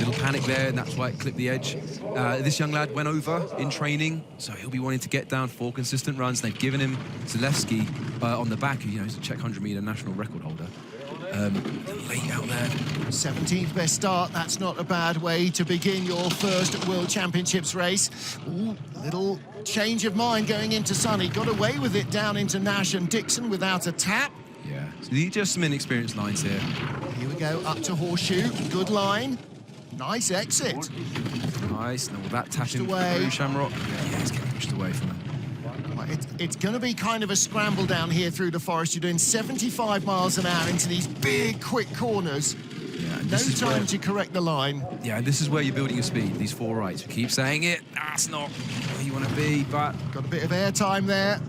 Little panic there, and that's why it clipped the edge. This young lad went over in training, so he'll be wanting to get down 4 consistent runs. They've given him Zalewski on the back, who, he's a Czech 100-meter national record holder. Late out there. 17th best start. That's not a bad way to begin your first World Championships race. Ooh, little change of mind going into Sonny. Got away with it down into Nash and Dixon without a tap. Yeah, so just some inexperienced lines here. Here we go, up to Horseshoe. Good line. Nice exit. Nice. Now, will that tap him away. through Shamrock? Yeah, he's getting pushed away from it. It's going to be kind of a scramble down here through the forest. You're doing 75 miles an hour into these big, quick corners. Yeah, no time to correct the line. Yeah, and this is where you're building your speed, these 4 rights. We keep saying it. That's not where you want to be, but... Got a bit of air time there.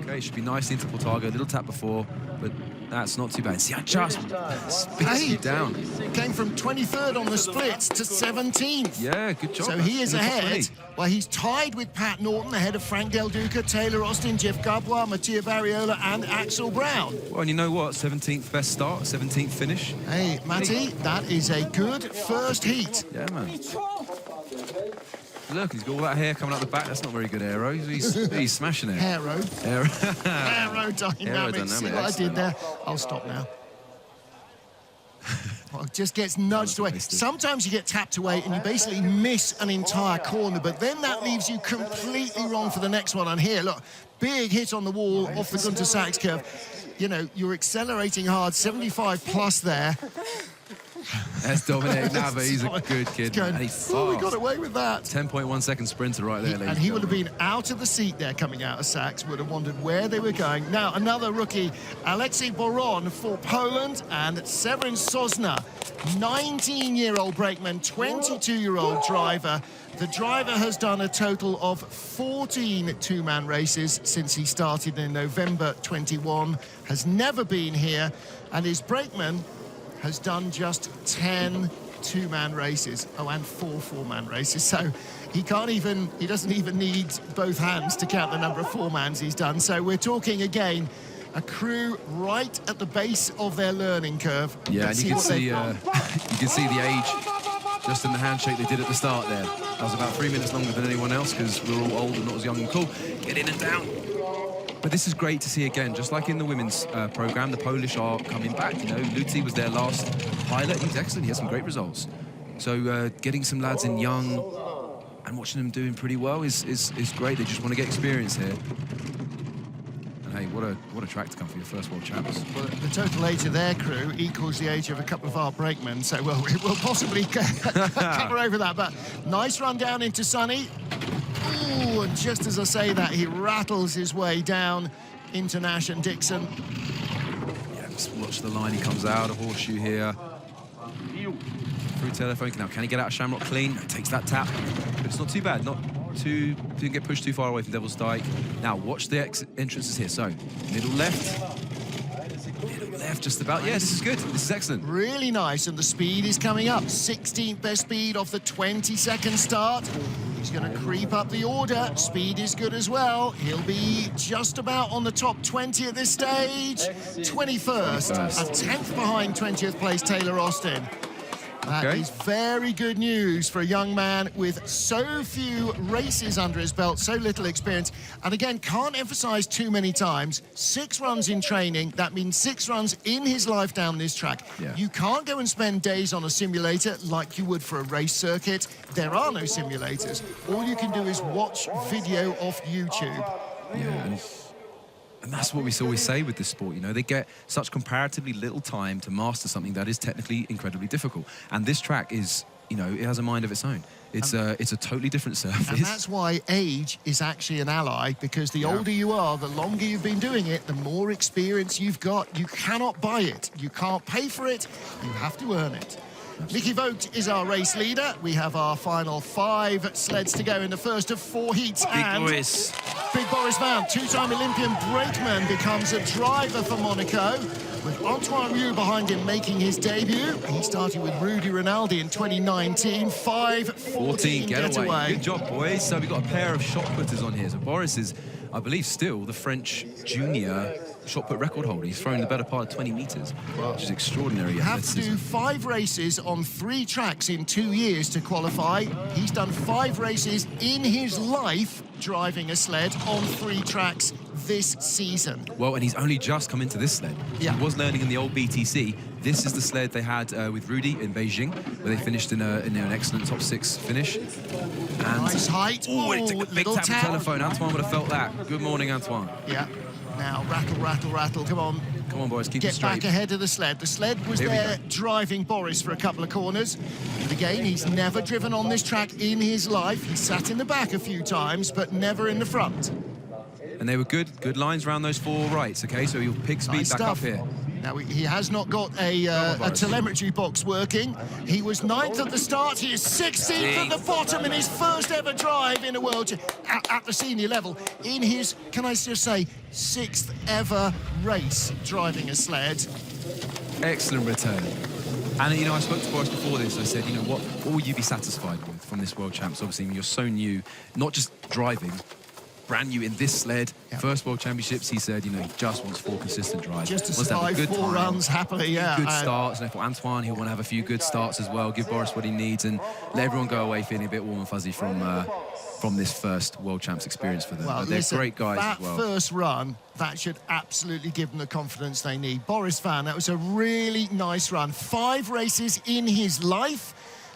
Okay, should be nice into Portago. A little tap before, but that's not too bad. See, I just spits you down. Came from 23rd on the splits to 17th. Yeah, good job. So he is ahead. Well, he's tied with Pat Norton, ahead of Frank Del Duca, Taylor Austin, Jeff Gabois, Mattia Barriola, and Axel Brown. Well, and you know what? 17th best start, 17th finish. Hey, Matty, that is a good first heat. Yeah, man. Look, he's got all that hair coming out the back. That's not very good aero. He's smashing it. Aerodynamics. See what I did there? I'll stop now. Well, it just gets nudged away. Sometimes you get tapped away and you basically miss an entire corner, but then that leaves you completely wrong for the next one. And here, look, big hit on the wall off the Gunter Sachs curve. You know, you're accelerating hard, 75 plus there. That's Dominic Nava. He's a good kid. Going, and he's we got away with that. 10.1 second sprinter right there, ladies. And he would have been out of the seat there coming out of Sachs, would have wondered where they were going. Now, another rookie, Alexei Boron for Poland, and Severin Sosna, 19-year-old brakeman, 22-year-old driver. The driver has done a total of 14 two-man races since he started in November 21, has never been here, and his brakeman has done just 10 two-man races. Oh, and 4 four-man races. So he doesn't even need both hands to count the number of four-mans he's done. So we're talking again, a crew right at the base of their learning curve. Yeah, and you can see the age just in the handshake they did at the start there. That was about 3 minutes longer than anyone else because we're all old and not as young and cool. Get in and down. But this is great to see again, just like in the women's program, the Polish are coming back. You know, Luti was their last pilot. He's excellent. He has some great results. So getting some lads in young and watching them doing pretty well is great. They just want to get experience here. And hey, what a track to come for your first World Champs. Well, the total age of their crew equals the age of a couple of our brakemen, so we'll possibly cover over that. But nice run down into Sonny. Ooh, and just as I say that, he rattles his way down into Nash and Dixon. Yeah, just watch the line. He comes out of Horseshoe here. Through telephone. Now, can he get out of Shamrock clean? No, takes that tap. But it's not too bad. Didn't get pushed too far away from Devil's Dyke. Now, watch the entrances here. So, middle left, just about. Yeah, this is good. This is excellent. Really nice, and the speed is coming up. 16th best speed off the 22nd start. He's going to creep up the order. Speed is good as well. He'll be just about on the top 20 at this stage. 21st, a 10th behind 20th place Taylor Austin. That is very good news for a young man with so few races under his belt, so little experience. And again, can't emphasize too many times, 6 runs in training, that means 6 runs in his life down this track. Yeah. You can't go and spend days on a simulator like you would for a race circuit. There are no simulators. All you can do is watch video off YouTube. Yeah, and that's what we always say with this sport, you know, they get such comparatively little time to master something that is technically incredibly difficult. And this track is, you know, it has a mind of its own. It's a totally different surface. And that's why age is actually an ally, because the older you are, the longer you've been doing it, the more experience you've got. You cannot buy it. You can't pay for it. You have to earn it. Mickey Vogt is our race leader. We have our final 5 sleds to go in the first of 4 heats. Boris. Big Boris Van, 2-time Olympian brakeman, becomes a driver for Monaco. with Antoine Rieu behind him making his debut. He started with Rudy Rinaldi in 2019, 5:14 getaway. Good job, boys. So we've got a pair of shot putters on here. So Boris is, I believe, still the French junior shot put record holder. He's thrown the better part of 20 meters, which is extraordinary. You have to do 5 races on 3 tracks in 2 years to qualify. He's done 5 races in his life driving a sled on 3 tracks this season. Well, and he's only just come into this sled. Yeah. He was learning in the old BTC. This is the sled they had with Rudy in Beijing, where they finished in an excellent top 6 finish. And nice height. Oh, it took a big tap on the telephone. Antoine would have felt that. Good morning, Antoine. Yeah. Now, rattle, rattle, rattle. Come on. Come on, boys. Keep it Get straight. back ahead of the sled. The sled was there driving Boris for a couple of corners. But again, he's never driven on this track in his life. He sat in the back a few times, but never in the front. And they were good lines around those 4 rights, okay? So he'll pick speed back up here. Now, he has not got a telemetry box working. He was 9th at the start. He is 16th at the bottom in his first ever drive in a world at the senior level. In his, can I just say, 6th ever race driving a sled. Excellent return. And, you know, I spoke to Boris before this. I said, you know, what will you be satisfied with from this World Champs? Obviously, you're so new, not just driving, brand new in this sled, first World Championships. He said, you know, he just wants 4 consistent drives. Just to wants to have a survive good 4 time, runs happily, yeah. Good starts. And for Antoine, he'll want to have a few good starts as well, give Boris what he needs, and let everyone go away feeling a bit warm and fuzzy from this first World Champs experience for them. Well, they're listen, great guys that as well. first run, that should absolutely give them the confidence they need. Boris Van, that was a really nice run. 5 races in his life.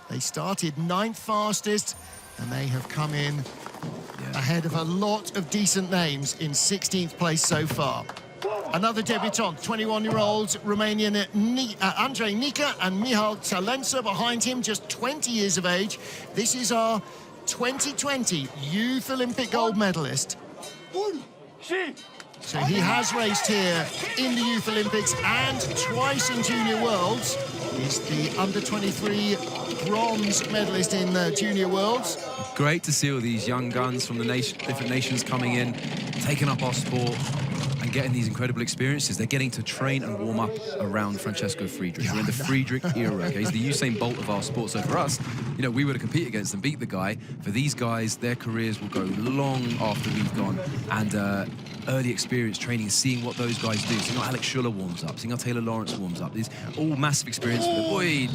They started 9th fastest, and they have come in ahead of a lot of decent names in 16th place so far. Another debutant, 21-year-old Romanian Andrei Nica and Mihal Talensa behind him, just 20 years of age. This is our 2020 Youth Olympic gold medalist. So he has raced here in the Youth Olympics and twice in Junior Worlds. He's the under-23 bronze medalist in Junior Worlds. Great to see all these young guns from the different nations coming in, taking up our sport and getting these incredible experiences. They're getting to train and warm up around Francesco Freedl. We're in the Freedl era, okay? He's the Usain Bolt of our sport. So for us, you know, we were to compete against and beat the guy. For these guys, their careers will go long after we've gone. And early experience training, seeing what those guys do, seeing how Alex Schuller warms up, seeing how Taylor Lawrence warms up. These all massive experience for the boy.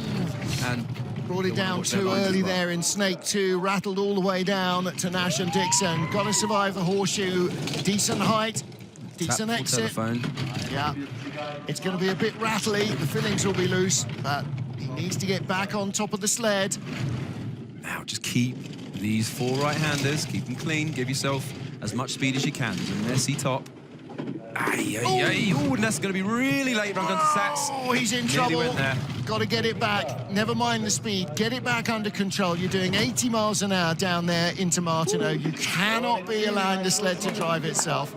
And brought it down too early there in Snake 2, rattled all the way down to Nash and Dixon. Got to survive the horseshoe. Decent height, decent exit. Telephone. Yeah, it's going to be a bit rattly. The fillings will be loose, but he needs to get back on top of the sled. Now just keep these 4 right-handers, keep them clean, give yourself as much speed as you can. There's a messy top. Oh, and that's going to be really late run to Sachs. Oh, he's in trouble. Got to get it back. Never mind the speed. Get it back under control. You're doing 80 miles an hour down there into Martineau. You cannot be allowing the sled to drive itself.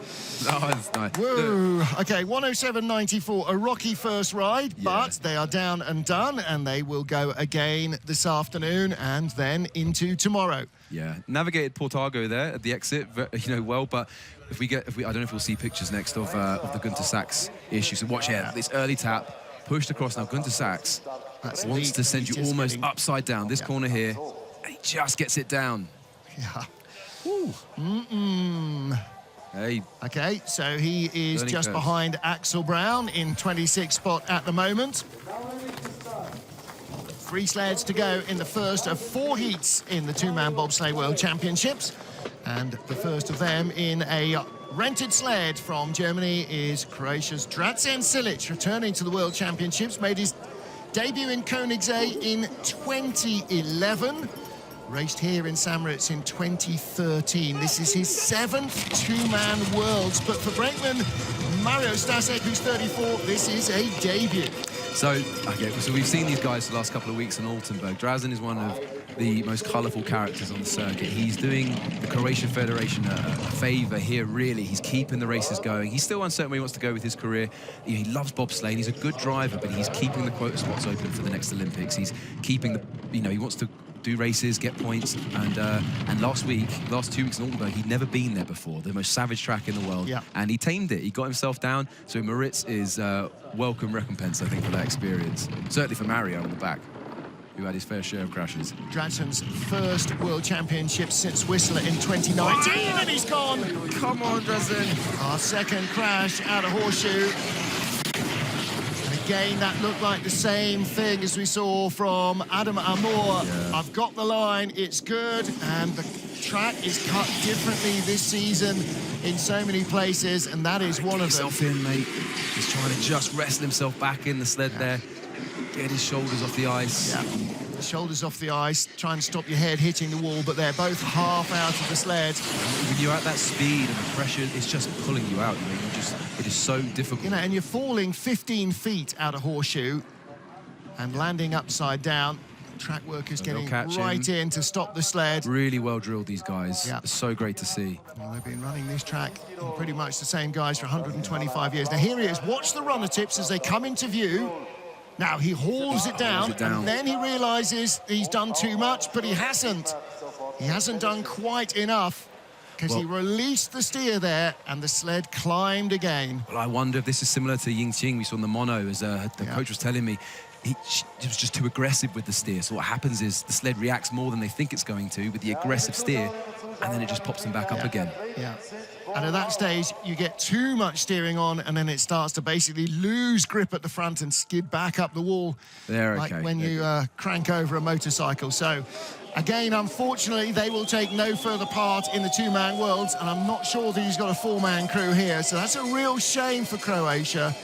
Oh, that's nice. Whoa. Okay, 107.94, a rocky first ride, but they are down and done, and they will go again this afternoon and then into tomorrow. Yeah, navigated Portago there at the exit, you know, well, but I don't know if we'll see pictures next of the Gunter Sachs issue. So watch here, this early tap, pushed across. Now Gunter Sachs wants to send you almost upside down. This corner here, and he just gets it down. Yeah. Hey. Okay, so he is just behind Axel Brown in 26th spot at the moment. 3 sleds to go in the first of 4 heats in the 2-man bobsleigh World Championships. And the first of them in a rented sled from Germany is Croatia's Drazen Silic, returning to the World Championships. Made his debut in Koenigsegg in 2011. Raced here in St. Moritz in 2013. This is his 7th 2-man Worlds. But for brakeman Mario Stasek, who's 34, this is a debut. So we've seen these guys the last couple of weeks in Altenburg. Drazen is one of the most colourful characters on the circuit. He's doing the Croatian Federation a favour here, really. He's keeping the races going. He's still uncertain where he wants to go with his career. He loves bobsleigh. He's a good driver, but he's keeping the quota spots open for the next Olympics. He's keeping the, he wants to do races, get points. And last 2 weeks in Altenburg, he'd never been there before, the most savage track in the world. Yeah. And he tamed it. He got himself down. So Moritz is welcome recompense, I think, for that experience. Certainly for Mario in the back, who had his fair share of crashes. Dradson's first World Championship since Whistler in 2019, and he's gone. Come on, Dradson. Our second crash out of Horseshoe. And again, that looked like the same thing as we saw from Adam Amour. Yeah. I've got the line, it's good, and the track is cut differently this season in so many places, and that is one of them. Get yourself in, mate. He's trying to just wrestle himself back in the sled there. Get his shoulders off the ice. Yeah, shoulders off the ice, try and stop your head hitting the wall, but they're both half out of the sled. When you're at that speed and the pressure, it's just pulling you out. You know, it is so difficult. You know, and you're falling 15 feet out of Horseshoe and landing upside down. Track workers getting right in to stop the sled. Really well drilled, these guys. Yeah. It's so great to see. Well, they've been running this track, pretty much the same guys, for 125 years. Now here he is. Watch the runner tips as they come into view. Now he hauls it down, and then he realizes he's done too much, but he hasn't. He hasn't done quite enough, because he released the steer there, and the sled climbed again. Well, I wonder if this is similar to Ying Qing we saw in the mono, as the coach was telling me. He was just too aggressive with the steer. So what happens is the sled reacts more than they think it's going to with the aggressive steer, and then it just pops them back up again. Yeah. And at that stage, you get too much steering on, and then it starts to basically lose grip at the front and skid back up the wall. Like when you crank over a motorcycle. So, again, unfortunately, they will take no further part in the two-man worlds, and I'm not sure that he's got a four-man crew here. So that's a real shame for Croatia.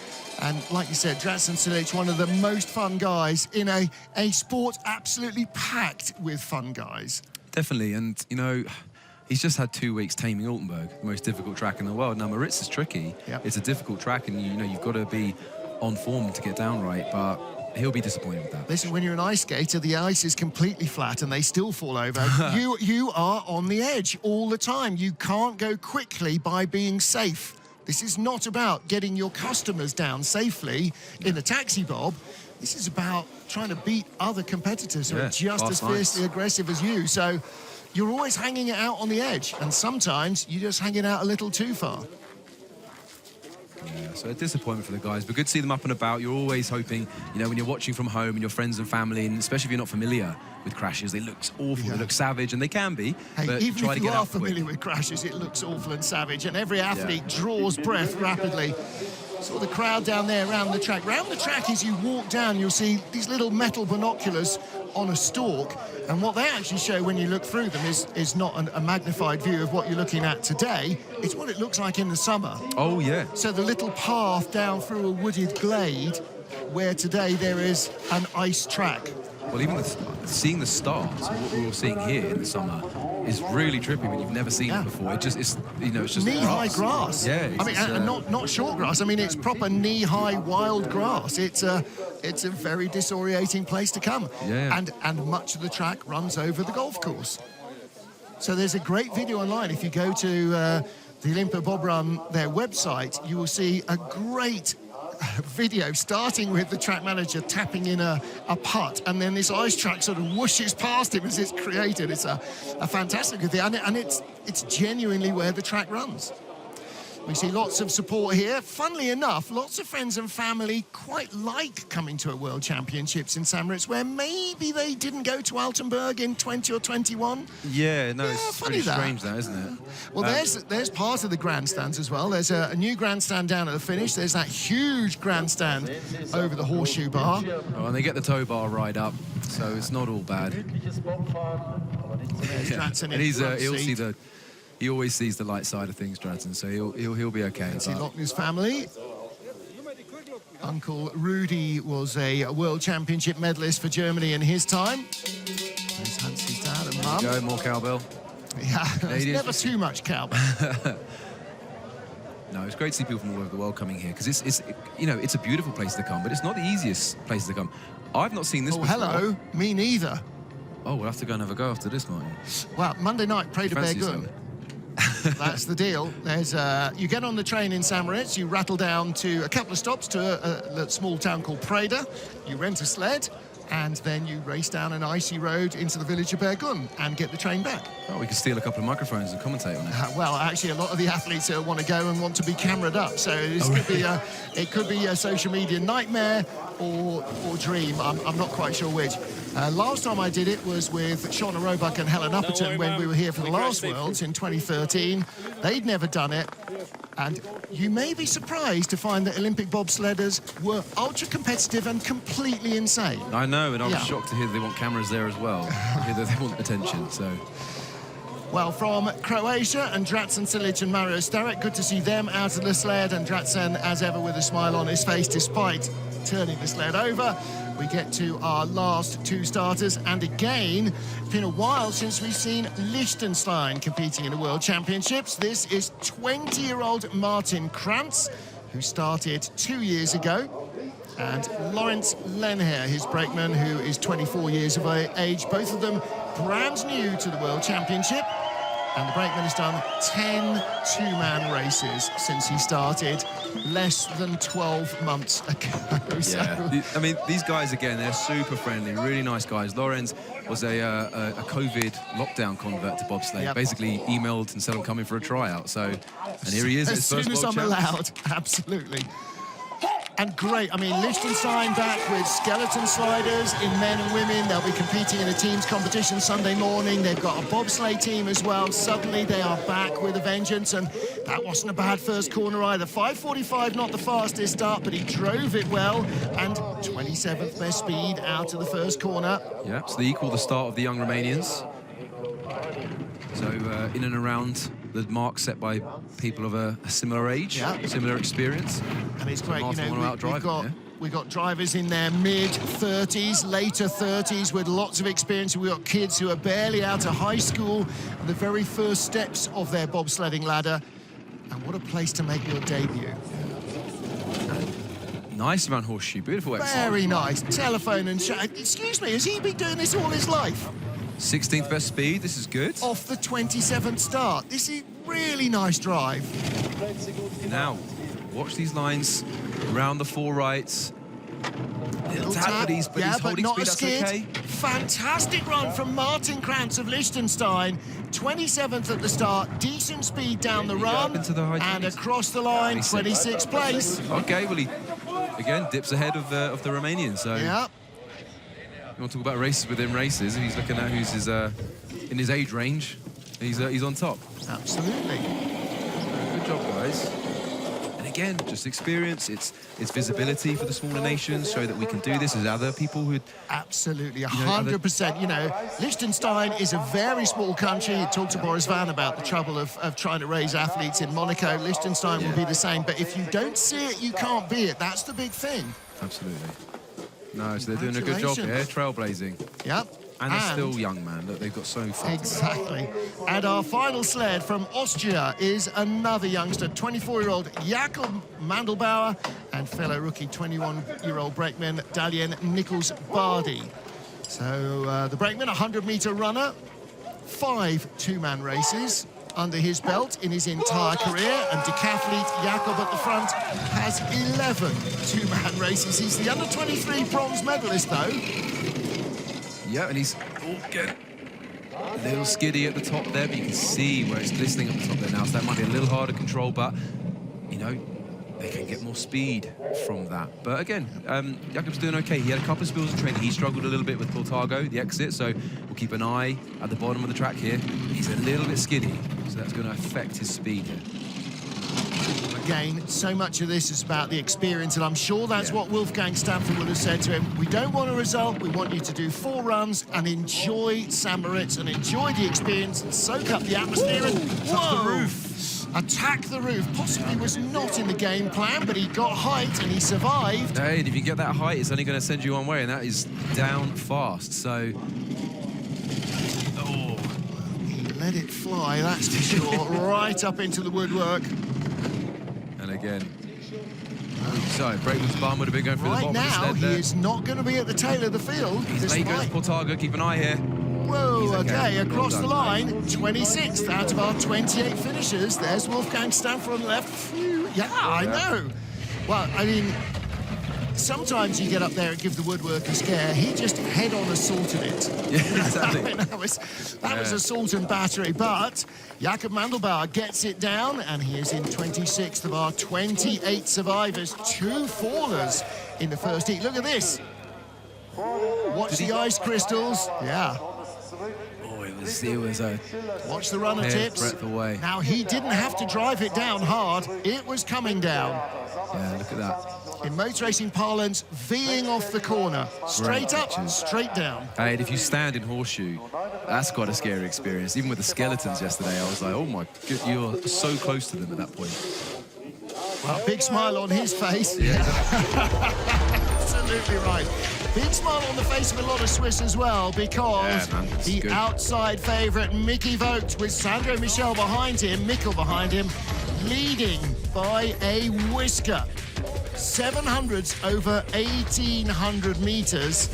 And like you said, Dradson Silic, one of the most fun guys in a sport absolutely packed with fun guys. Definitely, and, you know, he's just had 2 weeks taming Altenburg, the most difficult track in the world. Now, Moritz is tricky. Yep. It's a difficult track, and, you know, you've got to be on form to get down right, but he'll be disappointed with that. Listen, when you're an ice skater, the ice is completely flat and they still fall over. you are on the edge all the time. You can't go quickly by being safe. This is not about getting your customers down safely in a taxi, Bob. This is about trying to beat other competitors who are just as fiercely aggressive as you. So you're always hanging it out on the edge, and sometimes you just hang it out a little too far. Yeah, so a disappointment for the guys, but good to see them up and about. You're always hoping, you know, when you're watching from home and your friends and family, and especially if you're not familiar with crashes, they look awful, they look savage, and they can be. Hey, but even try if to you get are out familiar with crashes, it looks awful and savage, and every athlete draws breath rapidly. Saw the crowd down there around the track. Round the track, as you walk down, you'll see these little metal binoculars on a stalk, and what they actually show when you look through them is not a magnified view of what you're looking at today. It's what it looks like in the summer. Oh, yeah. So the little path down through a wooded glade, where today there is an ice track. Well, even seeing the stars, what we're all seeing here in the summer, is really trippy when you've never seen it before. It's just knee-high grass. Yeah, I mean, and not short grass. I mean, it's proper knee-high wild grass. It's a very disorientating place to come. Yeah. And much of the track runs over the golf course. So there's a great video online. If you go to the Olympic Bob Run, their website, you will see a great video starting with the track manager tapping in a putt, and then this ice track sort of whooshes past him as it's created. It's a fantastic thing, and it's genuinely where the track runs. We see lots of support here. Funnily enough, lots of friends and family quite like coming to a World Championships in St. Moritz, where maybe they didn't go to Altenburg in 20 or 21. Yeah, no, it's pretty strange that, isn't it? Well, there's part of the grandstands as well. There's a new grandstand down at the finish. There's that huge grandstand over the horseshoe bar. Oh, and they get the tow bar right up, so it's not all bad. And he always sees the light side of things, Dradson, so he'll be okay. See Lochner's family. Uncle Rudy was a World Championship medalist for Germany in his time. There's Hans's dad and mum. Go, more cowbell. Yeah, there's never too much cowbell. No, it's great to see people from all over the world coming here, because it's a beautiful place to come, but it's not the easiest place to come. I've not seen this before. Hello, me neither. Oh, we'll have to go and have a go after this, Martin. Well, Monday night, Preda Bergun. That's the deal. There's you get on the train in St. Moritz, you rattle down to a couple of stops to a small town called Preda, you rent a sled, and then you race down an icy road into the village of Bergun and get the train back. Oh, we could steal a couple of microphones and commentate on it. Well, actually, a lot of the athletes want to go and want to be camera'd up, so this could be a social media nightmare or dream. I'm not quite sure which. Last time I did it was with Shauna Roebuck and Helen Upperton when we were here for the last Worlds in 2013. They'd never done it, and you may be surprised to find that Olympic bobsledders were ultra competitive and completely insane. I know, and I was shocked to hear that they want cameras there as well. I hear that they want attention, so... Well, from Croatia, and Dratzen Silic and Mario Starek, good to see them out of the sled, and Dratzen, as ever, with a smile on his face, despite turning the sled over. We get to our last two starters, and again, it's been a while since we've seen Liechtenstein competing in the World Championships. This is 20-year-old Martin Krantz, who started 2 years ago, and Lawrence Lenher, his brakeman, who is 24 years of age, both of them brand new to the World Championship. And the brakeman has done 10 two-man races since he started less than 12 months ago. Yeah, I mean, these guys, again, they're super friendly, really nice guys. Lorenz was a COVID lockdown convert to bobsleigh. Yep. Basically emailed and said, I'm coming for a tryout. So, and here he is at his first As soon as I'm World Champs. allowed, absolutely. And great, I mean, Liechtenstein back with skeleton sliders in men and women. They'll be competing in a teams competition Sunday morning. They've got a bobsleigh team as well. Suddenly they are back with a vengeance, and that wasn't a bad first corner either. 5:45, not the fastest start, but he drove it well, and 27th best speed out of the first corner. Yeah, so they equal the start of the young Romanians. So in and around the mark set by people of a similar age, similar experience. And it's great, you Martin know, we've got drivers in their mid-30s, later 30s with lots of experience. We've got kids who are barely out of high school, and the very first steps of their bobsledding ladder. And what a place to make your debut. Nice around Horseshoe, beautiful exercise. Very nice. Telephone and excuse me, has he been doing this all his life? 16th best speed, this is good. Off the 27th start. This is really nice drive. Now, watch these lines around the four rights. Little tap, but he's holding not speed, a that's skid. okay. Fantastic run from Martin Krantz of Liechtenstein. 27th at the start, decent speed down the run, into the and across the line, 26th place. Okay, well, he, again, dips ahead of the Romanian, so... Yeah. You want to talk about races within races, if he's looking at who's his, in his age range, he's on top. Absolutely. Good job, guys. And again, just experience, it's visibility for the smaller nations, show that we can do this as other people who... Absolutely, 100%. You know, Liechtenstein is a very small country. You talked to Boris Van about the trouble of trying to raise athletes in Monaco. Liechtenstein will be the same, but if you don't see it, you can't be it. That's the big thing. Absolutely. No, so they're doing a good job here, trailblazing. Yep. And they're still young, man. Look, they've got so far. Exactly. And our final sled from Austria is another youngster, 24-year-old Jakob Mandelbauer, and fellow rookie 21-year-old brakeman Dalian Nichols-Bardi. So the brakeman, 100-meter runner, 5 two-man races under his belt in his entire career, and decathlete Jakob at the front has 11 two-man races. He's the under-23 bronze medalist, though. Yeah, and he's getting a little skiddy at the top there, but you can see where it's glistening at the top there now, so that might be a little harder to control, but, you know, they can get more speed from that. But again, Jakob's doing okay. He had a couple of spills of training. He struggled a little bit with Portago, the exit, so we'll keep an eye at the bottom of the track here. He's a little bit skiddy, so that's going to affect his speed here. Again, so much of this is about the experience, and I'm sure that's what Wolfgang Stanford would have said to him. We don't want a result, we want you to do 4 runs and enjoy St. Moritz and enjoy the experience and soak up the atmosphere. And the roof. Attack the roof. Possibly was not in the game plan, but he got height and he survived. Hey, and if you get that height, it's only going to send you one way, and that is down fast, so... Oh. He let it fly, that's for sure, right up into the woodwork. And again, so Brakeman's barn would have been going through the bottom now, of the sled he there. is not going to be at the tail of the field. He's late going to Portago, keep an eye here. Whoa, okay, across Well the done. line, 26th out of our 28 finishers. There's Wolfgang Stanford on the left. Phew. Yeah, I know. Well, I mean, sometimes you get up there and give the woodwork a scare. He just head-on assaulted it. Yeah, exactly. I mean, that was assault and battery, but Jakob Mandelbauer gets it down, and he is in 26th of our 28 survivors. 2 fallers in the first heat. Look at this. Watch the ice crystals. Yeah. Oh, it was a Watch the runner hair's tips. breadth away. Now, he didn't have to drive it down hard. It was coming down. Yeah, look at that. In motor racing parlance, V'ing off the corner. Straight up, straight down. Hey, and if you stand in horseshoe, that's quite a scary experience. Even with the skeletons yesterday, I was like, oh my god, you're so close to them at that point. Well, big smile on his face. Yeah, Absolutely right. Big smile on the face of a lot of Swiss as well, because Yeah, man, it's the good. outside favourite, Mickey Vogt, with Sandro Michel behind him, Mikkel behind him, leading by a whisker. 700s over 1,800 metres.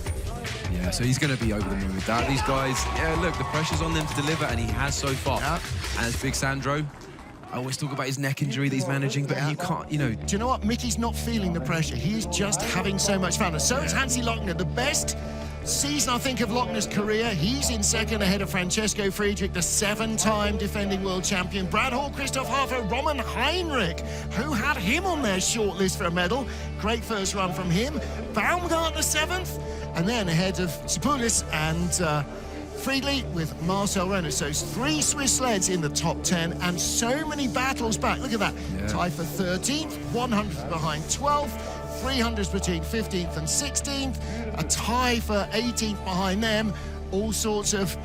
Yeah, so he's going to be over the moon with that. These guys, yeah, look, the pressure's on them to deliver, and he has so far. Yeah. And it's Big Sandro. I always talk about his neck injury that he's managing, but you can't, you know. Do you know what? Mickey's not feeling the pressure. He's just having so much fun. And so is Hansi Lochner. The best season, I think, of Lochner's career. He's in second ahead of Francesco Friedrich, the 7-time defending world champion. Brad Hall, Christoph Harfer, Roman Heinrich, who had him on their shortlist for a medal. Great first run from him. Baumgartner 7th. And then ahead of Sipoulis and Freedl with Marcel Renaud. So it's 3 Swiss sleds in the top 10 and so many battles back. Look at that. Yeah. Tie for 13th, 100th behind 12th, 300s between 15th and 16th, a tie for 18th behind them. All sorts of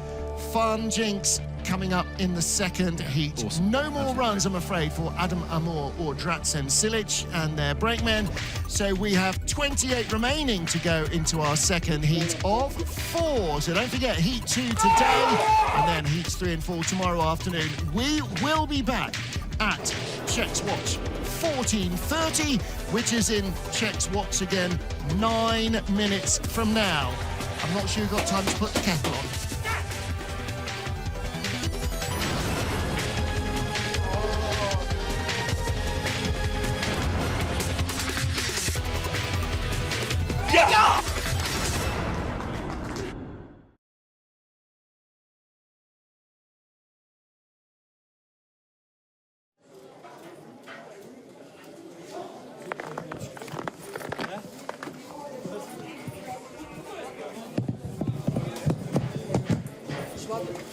fun jinx coming up in the second heat. Awesome. No more runs, I'm afraid, for Adam Amor or Dratzen Silic and their brakemen. So we have 28 remaining to go into our second heat of 4. So don't forget, heat 2 today, and then heats 3 and 4 tomorrow afternoon. We will be back at Czech's Watch 14:30, which is in Czech's Watch again 9 minutes from now. I'm not sure you've got time to put the kettle on. Swap.